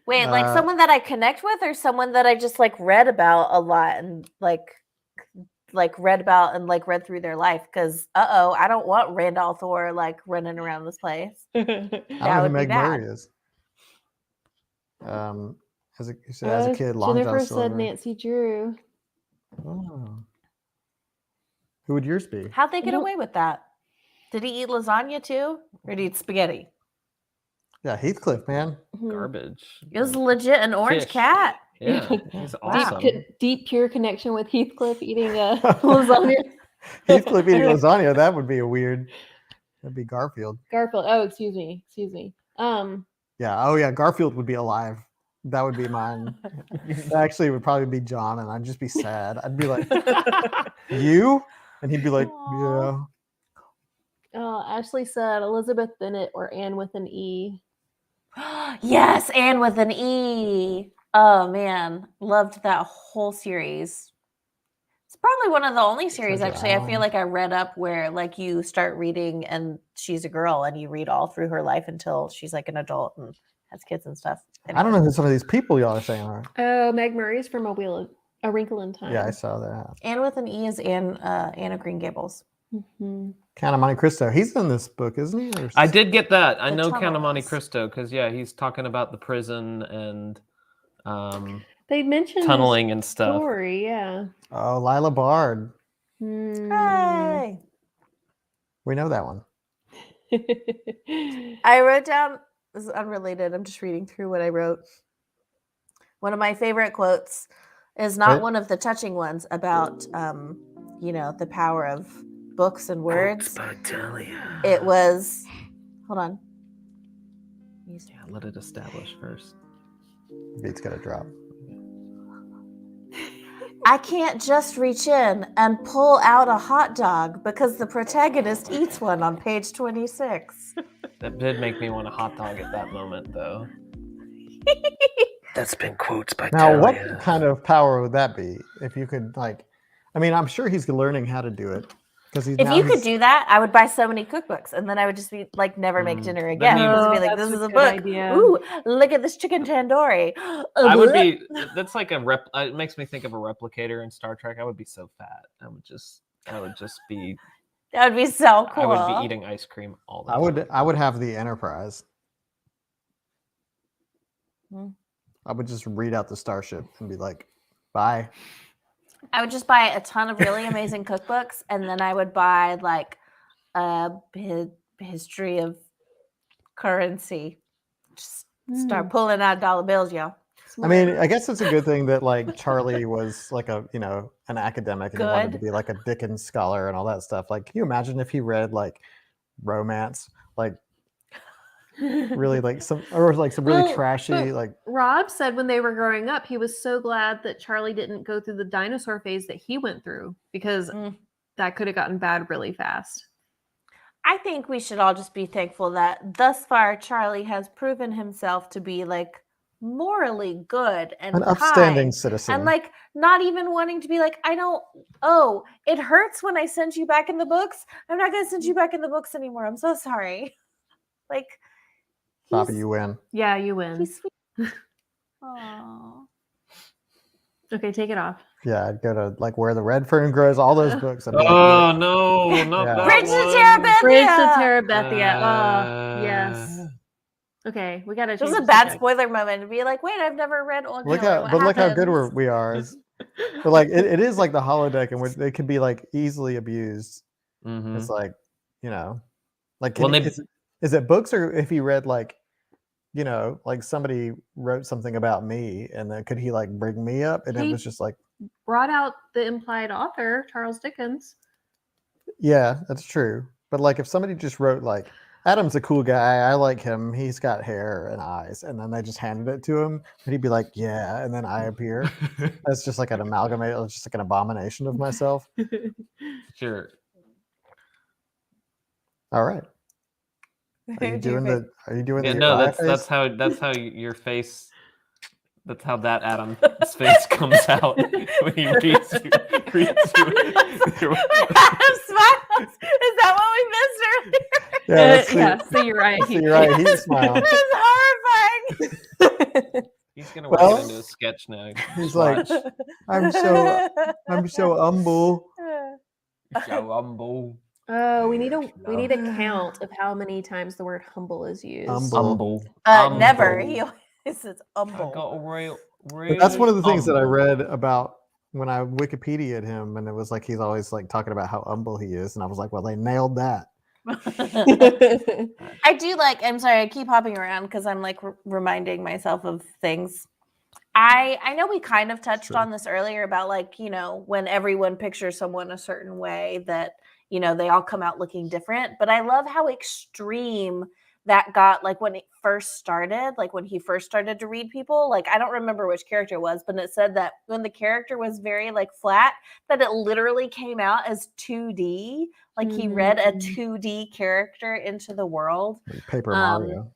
Wait, like someone that I connect with, or someone that I just like read about a lot and like read about and like read through their life? Because I don't want Randall Thor like running around this place. I don't know That who would be Meg bad. Murray is. As a kid, Long Jennifer John said Silver. Nancy Drew. Oh. Who would yours be? How'd they get don't- away with that? Did he eat lasagna too, or did he eat spaghetti? Yeah, Heathcliff, man. Garbage. It was legit an orange Fish. cat. Yeah, he's Wow. awesome. Deep, pure connection with Heathcliff eating lasagna. Heathcliff eating lasagna. That would be a weird. That'd be Garfield. Garfield. Oh, excuse me. Yeah. Oh, yeah. Garfield would be alive. That would be mine. Actually, it would probably be John, and I'd just be sad. I'd be like, "You," and he'd be like, Aw. "Yeah." Ashley said Elizabeth Bennet or Anne with an E. Yes, and with an E. Oh man, loved that whole series. It's probably one of the only series Treasure actually I Island. feel like I read up where like you start reading and she's a girl and you read all through her life until she's like an adult and has kids and stuff. I don't know who some of these people y'all are saying are. Oh, Meg Murray's from A Wrinkle in Time. Yeah, I saw that. Anne with an E is Anna Green Gables. Mhm. Count of Monte Cristo. He's in this book, isn't he? Or I did get that. I The know Count of Monte tunnels. Cristo because he's talking about the prison and They mentioned tunneling and stuff. story, yeah. Oh, Lila Bard. Hey. We know that one. I wrote down, this is unrelated. I'm just reading through what I wrote. One of my favorite quotes is not What? one of the touching ones about, the power of books and words. It was, hold on. Yeah, let it establish first. Beat's got to drop. I can't just reach in and pull out a hot dog because the protagonist eats one on page 26. That did make me want a hot dog at that moment, though. That's been quotes by Now, what kind of power would that be? If you could, like, I mean, I'm sure he's learning how to do it because he's. If you could do that, I would buy so many cookbooks, and then I would just be like, never make dinner again. means- Just be like, That's this is a a good book. idea. Ooh, look at this chicken tandoori. I would be. That's like it makes me think of a replicator in Star Trek. I would be so fat. I would just be. That would be so cool. I would be eating ice cream all the time. I would have the Enterprise. Hmm. I would just read out the starship and be like, "Bye." I would just buy a ton of really amazing cookbooks, and then I would buy like a history of currency. Just start pulling out dollar bills, y'all. I mean, I guess it's a good thing that like Charlie was like an academic and he wanted to Good. be like a Dickens scholar and all that stuff. Like, can you imagine if he read like romance, like really like some really Well, trashy but- like. Rob said when they were growing up, he was so glad that Charlie didn't go through the dinosaur phase that he went through because Mm. that could have gotten bad really fast. I think we should all just be thankful that thus far Charlie has proven himself to be like morally good and An upstanding kind citizen. and like not even wanting to be like, oh, it hurts when I send you back in the books. I'm not going to send you back in the books anymore. I'm so sorry. Like, Bobby, you win. Yeah, you win. he's sweet. Aww. Okay, take it off. Yeah, I'd go to like Where the Red Fern Grows, all those books. I'd be like, Oh no, not Yeah. that Bridge to one. Terabithia! Bridge to Terabithia. Yes. Okay, we gotta It was change a the bad subject. spoiler moment to be like, wait, I've never read Old look Killer. how, but look how good happens? we are. But like, it is like the holodeck, and they could be like easily abused. Mhm. It's like, like Well, is it books, or if he read like, like somebody wrote something about me, and then could he like bring me up, and it He- was just like, Brought out the implied author, Charles Dickens. yeah, that's true. But like, if somebody just wrote like, Adam's a cool guy, I like him, he's got hair and eyes, and then they just handed it to him, and he'd be like, yeah, and then I appear. That's just like an amalgamate, it's just like an abomination of myself. Sure. All right. Are you doing the Yeah, no, Uriah that's face? how your face. That's how that Adam's face comes out when he reads you. Adam smiles. Is that what we missed earlier? Yeah, that's Yes, the Uriah that's the Heep. Uriah Heep smile. This is horrifying. He's gonna work Well, it into a sketch now. he's Just like, watch. I'm so humble. So humble. Oh, we need a count of how many times the word humble is used. Humble. Never. Humble. He always says I humble. got a real But that's one of the things that I humble. read about when I Wikipedia'd him, and it was like he's always like talking about how humble he is, and I was like, well, they nailed that. I do like, I'm sorry, I keep hopping around because I'm like reminding myself of things. I know we kind of touched Sure. on this earlier about like, when everyone pictures someone a certain way that, they all come out looking different. But I love how extreme that got, like when it first started, like when he first started to read people. Like, I don't remember which character it was, but it said that when the character was very like flat, that it literally came out as 2D. Like he read a 2D character into the world. Like Paper Mario.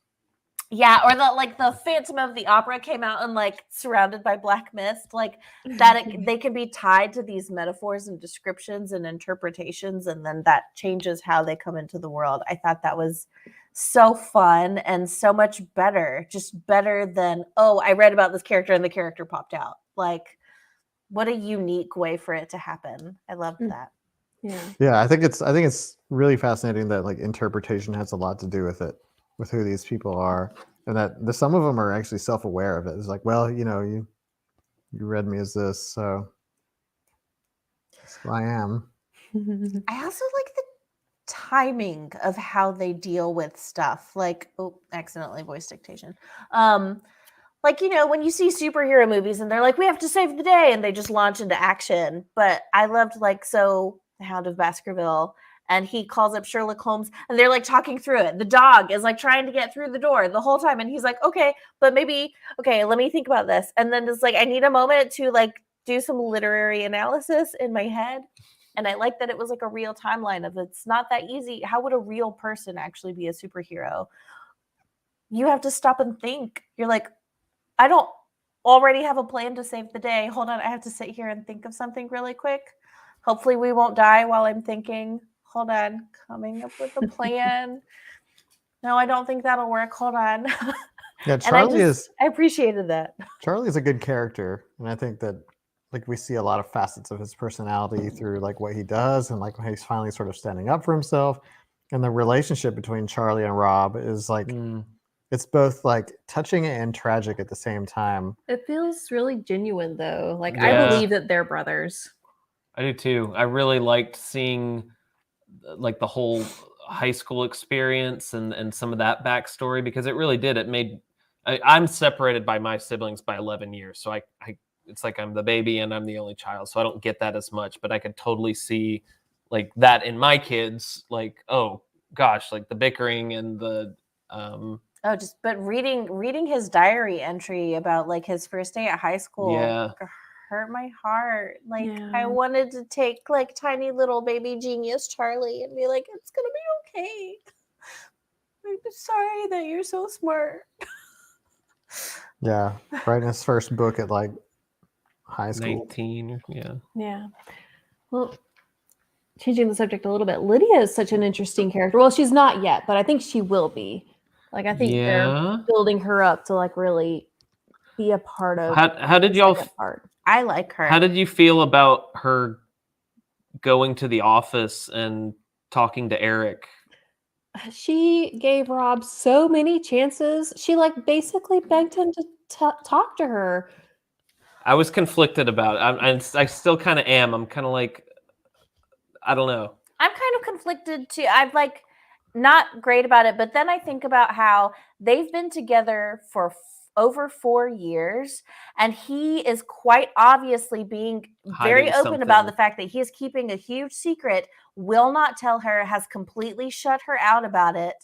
Yeah, or the Phantom of the Opera came out and like surrounded by black mist, like that they can be tied to these metaphors and descriptions and interpretations, and then that changes how they come into the world. I thought that was so fun and so much better, just better than, oh, I read about this character and the character popped out. Like, what a unique way for it to happen. I loved that. Yeah, I think it's really fascinating that like interpretation has a lot to do with it, with who these people are, and that some of them are actually self-aware of it. It's like, well, you read me as this, so that's who I am. I also like the timing of how they deal with stuff. Like, oh, accidentally voice dictation. Like, when you see superhero movies and they're like, we have to save the day, and they just launch into action. But I loved the Hound of Baskerville, and he calls up Sherlock Holmes, and they're like talking through it. The dog is like trying to get through the door the whole time, and he's like, okay, let me think about this. And then it's like, I need a moment to like do some literary analysis in my head. And I like that it was like a real timeline of, it's not that easy. How would a real person actually be a superhero? You have to stop and think. You're like, I don't already have a plan to save the day. Hold on, I have to sit here and think of something really quick. Hopefully we won't die while I'm thinking. Hold on, coming up with a plan. No, I don't think that'll work. Hold on. Yeah, I appreciated that. Charlie's a good character, and I think that like we see a lot of facets of his personality through like what he does, and like when he's finally sort of standing up for himself. And the relationship between Charlie and Rob is like it's both like touching and tragic at the same time. It feels really genuine though. Like Yeah. I believe that they're brothers. I do too. I really liked seeing like the whole high school experience and some of that backstory, because it really did. It made I'm separated by my siblings by 11 years, so I it's like I'm the baby and I'm the only child, so I don't get that as much. But I could totally see like that in my kids. Like, oh gosh, like the bickering and the But reading his diary entry about like his first day at high school hurt my heart. Like I wanted to take like tiny little baby genius Charlie and be like, it's gonna be okay. I'm sorry that you're so smart. Yeah, writing his first book at like high school. 19. Yeah. Yeah. Well, changing the subject a little bit, Lydia is such an interesting character. Well, she's not yet, but I think she will be. Like, I think they're Yeah. building her up to like really be a part of How did the y'all second part. I like her. how did you feel about her going to the office and talking to Eric? She gave Rob so many chances. She like basically begged him to talk to her. I was conflicted about it. I still kind of am. I'm kind of like, I don't know. I'm kind of conflicted too. I'm like not great about it, but then I think about how they've been together for over 4 years, and he is quite obviously being very Hiding open about something. the fact that he is keeping a huge secret, will not tell her, has completely shut her out about it,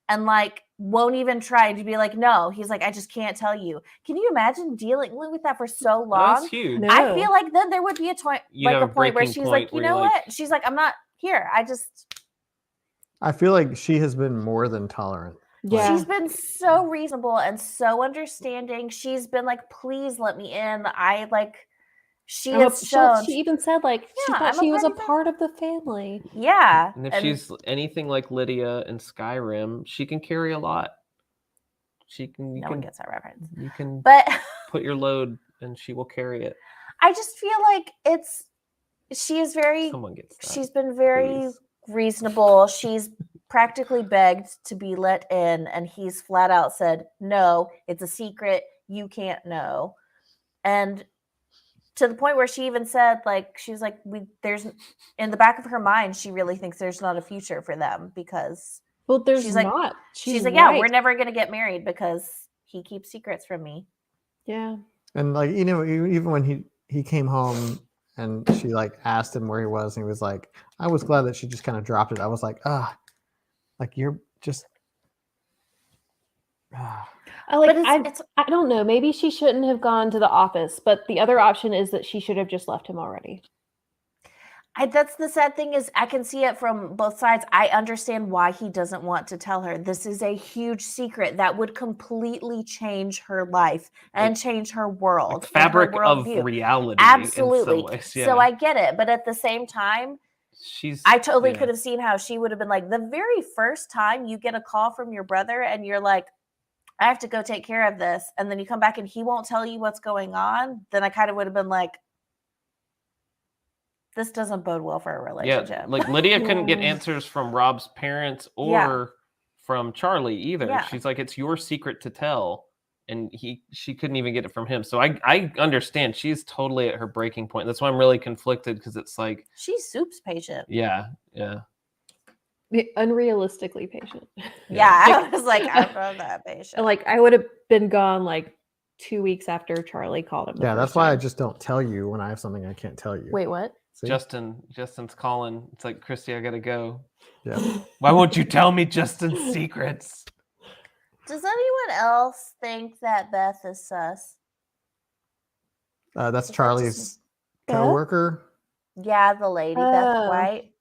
and like won't even try to be like, no. He's like, I just can't tell you. Can you imagine dealing with that for so long? That's huge. No. I feel like then there would be a point, You'd have like a a point where breaking she's point like, you where you're know like- what? She's like, I'm not here. I feel like she has been more than tolerant. Yeah. She's been so reasonable and so understanding. She's been like, please let me in. She And has shown. she even said like she Yeah, thought I'm a she was a part of it. part of the family. Yeah. And if she's anything like Lydia in Skyrim, she can carry a lot. You no one gets that reference. You can But put your load, and she will carry it. I just feel like she is very, Someone gets that. she's been very please. reasonable. She's practically begged to be let in, and he's flat out said, no, it's a secret. You can't know. And to the point where she even said, like, she's like, there's in the back of her mind, she really thinks there's not a future for them because Well, there's she's like, not. she's like, right. yeah, we're never gonna get married because he keeps secrets from me. Yeah. And like, you know, even when he came home and she like asked him where he was, and he was like, I was glad that she just kind of dropped it. I was like, like you're just But it's I don't know. Maybe she shouldn't have gone to the office, but the other option is that she should have just left him already. that's the sad thing is I can see it from both sides. I understand why he doesn't want to tell her. This is a huge secret that would completely change her life and change her world. Like fabric and her of worldview. reality. Absolutely. In some ways, yeah. So I get it. But at the same time, I totally could have seen how she would have been like, the very first time you get a call from your brother and you're like, I have to go take care of this. And then you come back and he won't tell you what's going on. Then I kind of would have been like, this doesn't bode well for a relationship. Yeah, like Lydia couldn't get answers from Rob's parents or from Charlie either. Yeah. She's like, it's your secret to tell. And she couldn't even get it from him. So I understand. She's totally at her breaking point. That's why I'm really conflicted, because it's like, She's Soup's patient. yeah. Unrealistically patient. Yeah, I was like, I'm not that patient. Like I would have been gone like 2 weeks after Charlie called him. yeah. That's why I just don't tell you when I have something I can't tell you. Wait, what? See? Justin's calling. It's like, Christy, I gotta go. Yeah. Why won't you tell me Justin's secrets? Does anyone else think that Beth is sus? That's that Charlie's Beth? coworker. Yeah, the lady, Beth Oh. White.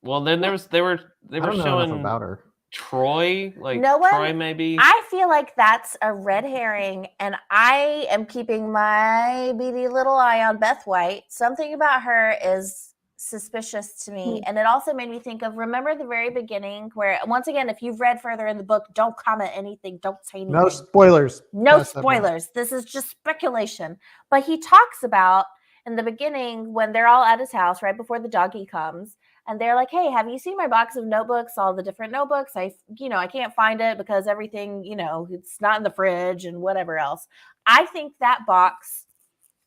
Well, then they were I don't know showing enough about her. Troy, like No one- Troy maybe. I feel like that's a red herring, and I am keeping my beady little eye on Beth White. Something about her is suspicious to me. And it also made me think of, remember the very beginning where, once again, if you've read further in the book, don't comment anything, don't say anything. No spoilers. No Pass that down. spoilers. This is just speculation. But he talks about in the beginning when they're all at his house right before the doggy comes, and they're like, hey, have you seen my box of notebooks, all the different notebooks? I can't find it because everything, it's not in the fridge and whatever else. I think that box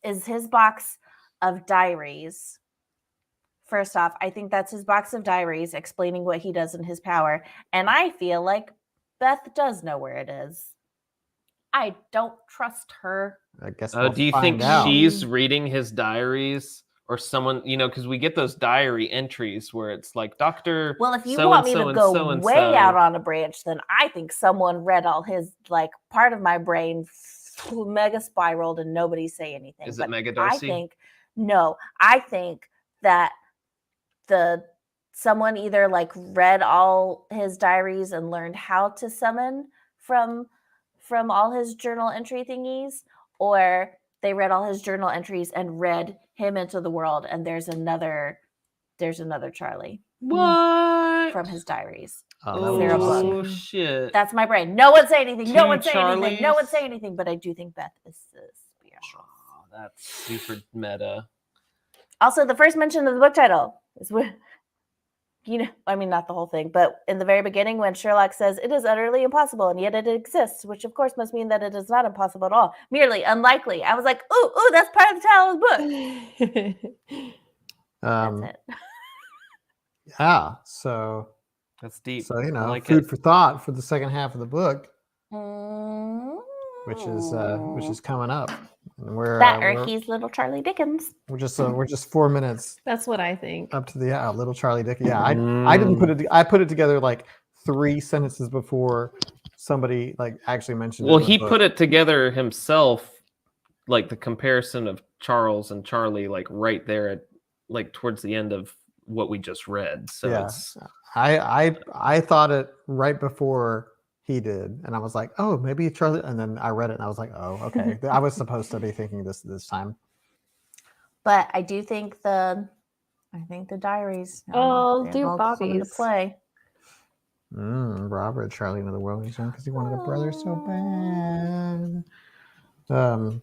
is his box of diaries. First off, I think that's his box of diaries explaining what he does in his power. And I feel like Beth does know where it is. I don't trust her. I guess. Do you think find out. she's reading his diaries, or someone, because we get those diary entries where it's like, Dr. Well, if you so want me and to so and go so and way so. out on a branch, then I think someone read all his, like, part of my brain mega spiraled and nobody say anything. Is it Mega I Darcy? think that the someone either like read all his diaries and learned how to summon from all his journal entry thingies, or they read all his journal entries and read him into the world, and there's another Charlie What? from his diaries. Oh, that would be Oh sick. shit! That's my brain. No one say anything. No Two one say anything. No one Charlies? say anything. But I do think Beth is special. Oh, that's super meta. Also, the first mention of the book title is when, I mean, not the whole thing, but in the very beginning when Sherlock says, "It is utterly impossible, and yet it exists," which of course must mean that it is not impossible at all, merely unlikely. I was like, ooh, that's part of the title of the book. That's it. Yeah. So That's deep. So I like food it. for thought for the second half of the book, Mm. which is coming up. And we're That or he's little Charlie Dickens. we're just 4 minutes That's what I think. up to the little Charlie Dickens. Yeah, I didn't put it. I put it together like 3 sentences before somebody like actually mentioned. Well, it in the he book. put it together himself, like the comparison of Charles and Charlie, like right there at like towards the end of what we just read. So Yeah. it's I thought it right before he did, and I was like, oh, maybe Charlie. And then I read it, and I was like, oh, okay. I was supposed to be thinking this time. But I do think the diaries. Oh, they do will come into Bobby's. play. Robert Charlie into the world because he wanted a brother so bad.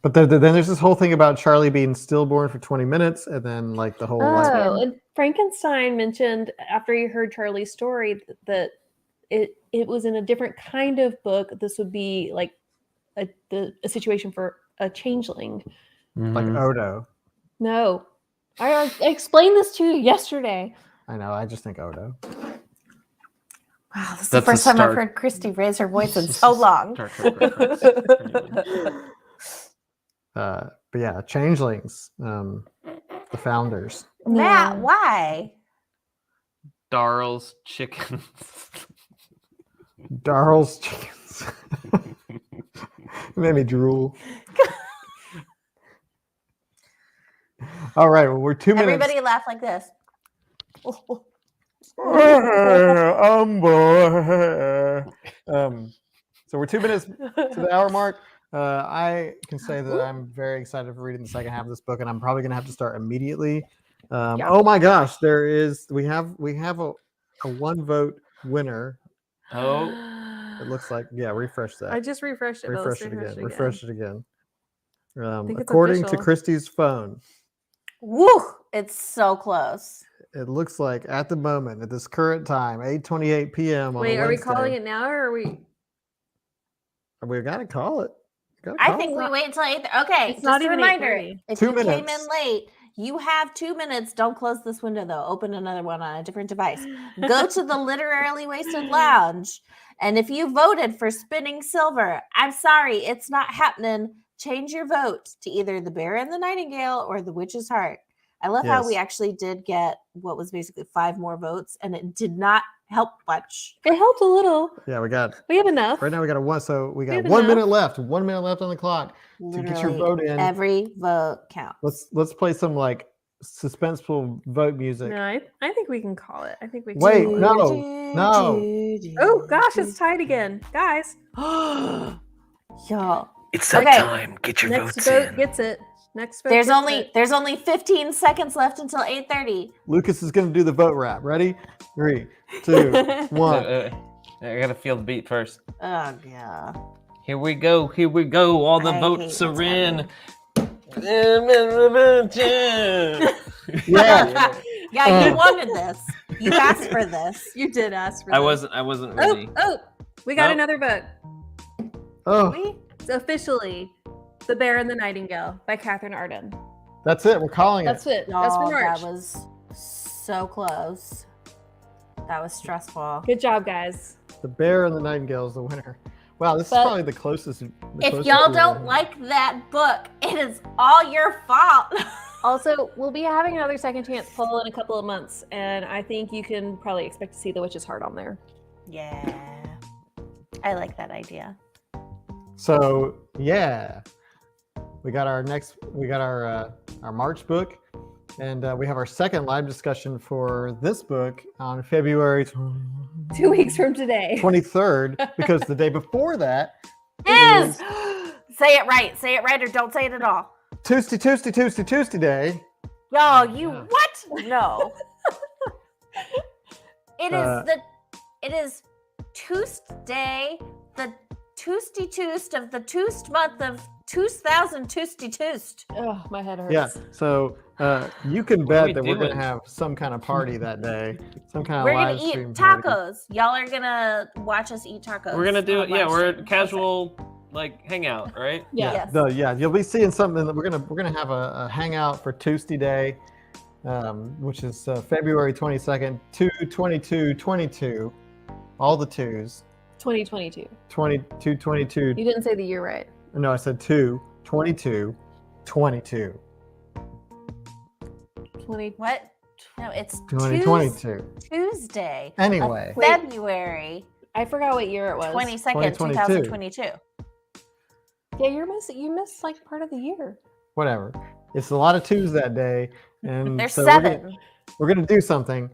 But then there's this whole thing about Charlie being stillborn for 20 minutes, and then like the whole like, Oh, and Frankenstein mentioned after he heard Charlie's story that it was in a different kind of book. This would be like a situation for a changeling. like Odo. No, I explained this to you yesterday. I know. I just think Odo. Wow, this is That's the a first time I've start. heard Christy raise her voice in so long. Star Trek reference. But yeah, changelings. The founders. Matt, why? Darl's chickens. Darl's chickens. It made me drool. All right, well, we're 2 minutes. Everybody laugh like this. So we're 2 minutes to the hour mark. I can say that I'm very excited for reading the second half of this book, and I'm probably going to have to start immediately. Yeah. Oh my gosh, we have a 1 vote winner. Oh, It looks like, yeah, refresh that. I just refreshed it. but let's Refresh it again. think it's According to official. Christy's phone, Woo! It's so close. it looks like at the moment, at this current time, 8:28 p.m. on Wait, a are we Wednesday, calling it now or are we? we got to call it. I think we wait until 8. Okay, It's just not a even reminder. 8:30. If 2 you came in minutes. late, you have 2 minutes. Don't close this window though. Open another one on a different device. Go to the Literarily Wasted Lounge. And if you voted for Spinning Silver, I'm sorry, it's not happening. Change your vote to either The Bear and the Nightingale or The Witch's Heart. I love how we Yes. actually did get what was basically 5 more votes, and it did not help much. It helped a little. Yeah, we got We have enough. right now. We got a 1. So we got have 1 minute enough. left. 1 minute left on the clock. To get your Literally vote in. every vote counts. Let's play some like suspenseful vote music. No, I think we can call it. I think we can. Wait, call it. no. Oh gosh, it's tied again, guys. Y'all. it's that Okay. time. Get your Next votes vote in. gets it. Next vote. There's gets only it. 15 seconds left until 8:30. Lucas is going to do the vote rap. Ready? 3, 2, 1. I gotta feel the beat first. Oh yeah. Here we go. Here we go. All the I votes hate are what's in. Yeah. Yeah, you wanted this. You asked for this. You did ask for. I this. wasn't Oh, ready. we got Nope. another vote. Oh, We? It's officially The Bear and the Nightingale by Catherine Arden. that's it. We're calling That's it. it. That's for Oh, March. that was so close. That was stressful. Good job, guys. The Bear and the Nightingale is the winner. Wow, this is But- probably the closest. If y'all don't like that book, it is all your fault. Also, we'll be having another second chance poll in a couple of months, and I think you can probably expect to see The Witch's Heart on there. Yeah. I like that idea. So yeah, we got our March book. And we have our second live discussion for this book on February 2 weeks from today. 23rd, because the day before that Is say it right or don't say it at all. Tuesday day. Yo, you Yeah. what? No. It is Tuesday, the Tuesday of the Toost month of 2000 Tuesday Toost. Oh, my head hurts. Yeah, so you can What are we bet that we're going to doing? have some kind of party that day, some kind of We're live gonna eat stream party. tacos. Y'all are gonna watch us eat tacos. We're gonna do on it. Yeah, live we're stream. casual, like hangout, right? Yeah. Yes. You'll be seeing something that we're gonna have a hangout for Tuesday Day, which is February 22nd, 2/22/22, all the twos, 2022. 22/22. You didn't say the year right. No, I said 2/22/22. 20. What? No, it's 2022. Tuesday. Anyway, of February I forgot what year it was. 22nd, 2022. 2022. Yeah, you missed like part of the year. whatever. It's a lot of twos that day, and There's so 7. We're gonna do something.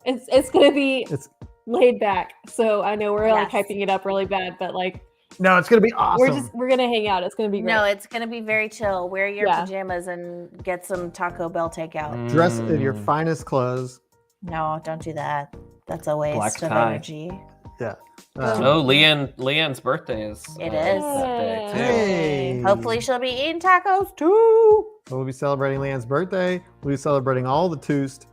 It's gonna be It's laid back. So I know we're like Yes. hyping it up really bad, but like no, it's gonna be awesome. we're gonna hang out. It's gonna be great. No, it's gonna be very chill. Wear your Yeah. pajamas and get some Taco Bell takeout. Dress in your Mm. finest clothes. No, don't do that. That's a waste Black of tie. energy. Yeah. Oh, Leanne's birthday is. It that is. day, too. Hey. Hopefully, she'll be eating tacos too. We'll be celebrating Leanne's birthday. We'll be celebrating all the Toost.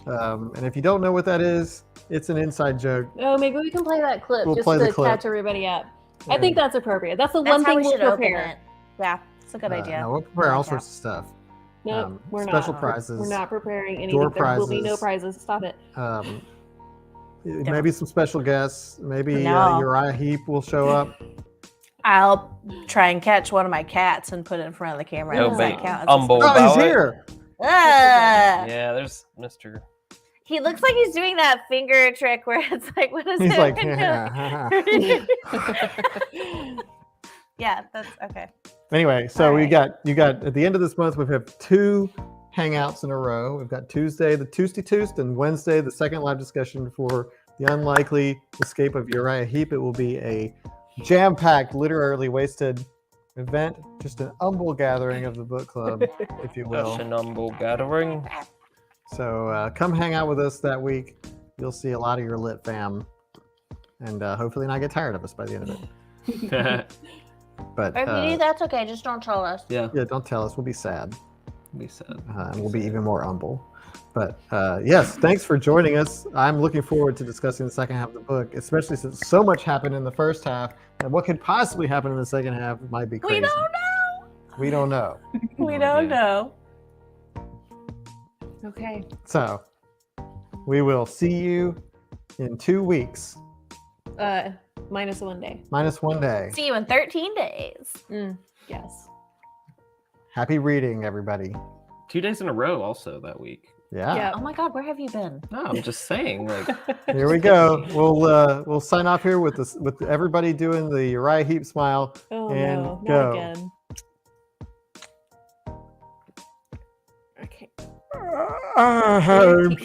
And if you don't know what that is, it's an inside joke. Oh, maybe we can play that clip We'll just play the to clip. catch everybody up. I think that's appropriate. That's the That's one how thing we we'll should open prepare. it. Yeah, it's a good idea. No, we'll prepare I all like sorts of stuff. No, we're special not. prizes. We're not preparing anything. Door There will be no prizes. prizes. Stop it. Maybe some special guests. Maybe No. Uriah Heep will show up. I'll try and catch one of my cats and put it in front of the camera. Oh, Does that wait. count as a Humble. Oh, he's about it. here. Ah! Yeah, there's Mr. He looks like he's doing that finger trick where it's like, what is He's it? like, Yeah, that's okay. Anyway, so All you right. got at the end of this month, we have 2 hangouts in a row. We've got Tuesday, the Tuesday Toost, and Wednesday, the second live discussion for The Unlikely Escape of Uriah Heep. It will be a jam-packed, literally wasted event, just an humble gathering of the book club, if you will. Just an humble gathering. So come hang out with us that week. You'll see a lot of your lit fam, and hopefully not get tired of us by the end of it. But Or if you do, that's okay. Just don't troll us. Yeah, yeah, don't tell us. We'll be sad. we said. And we'll be even more humble. But yes, thanks for joining us. I'm looking forward to discussing the second half of the book, especially since so much happened in the first half, and what could possibly happen in the second half might be crazy. We don't know. We don't know. We don't know. Okay. So we will see you in 2 weeks, Minus 1 day. minus 1 day. See you in 13 days. Yes. Happy reading, everybody. 2 days in a row, also that week. Yeah. Yeah. Oh my God, where have you been? No, I'm just saying, like, Here we go. We'll sign off here with this, with everybody doing the Uriah Heep smile. Oh And no, go. not again. Okay. I'm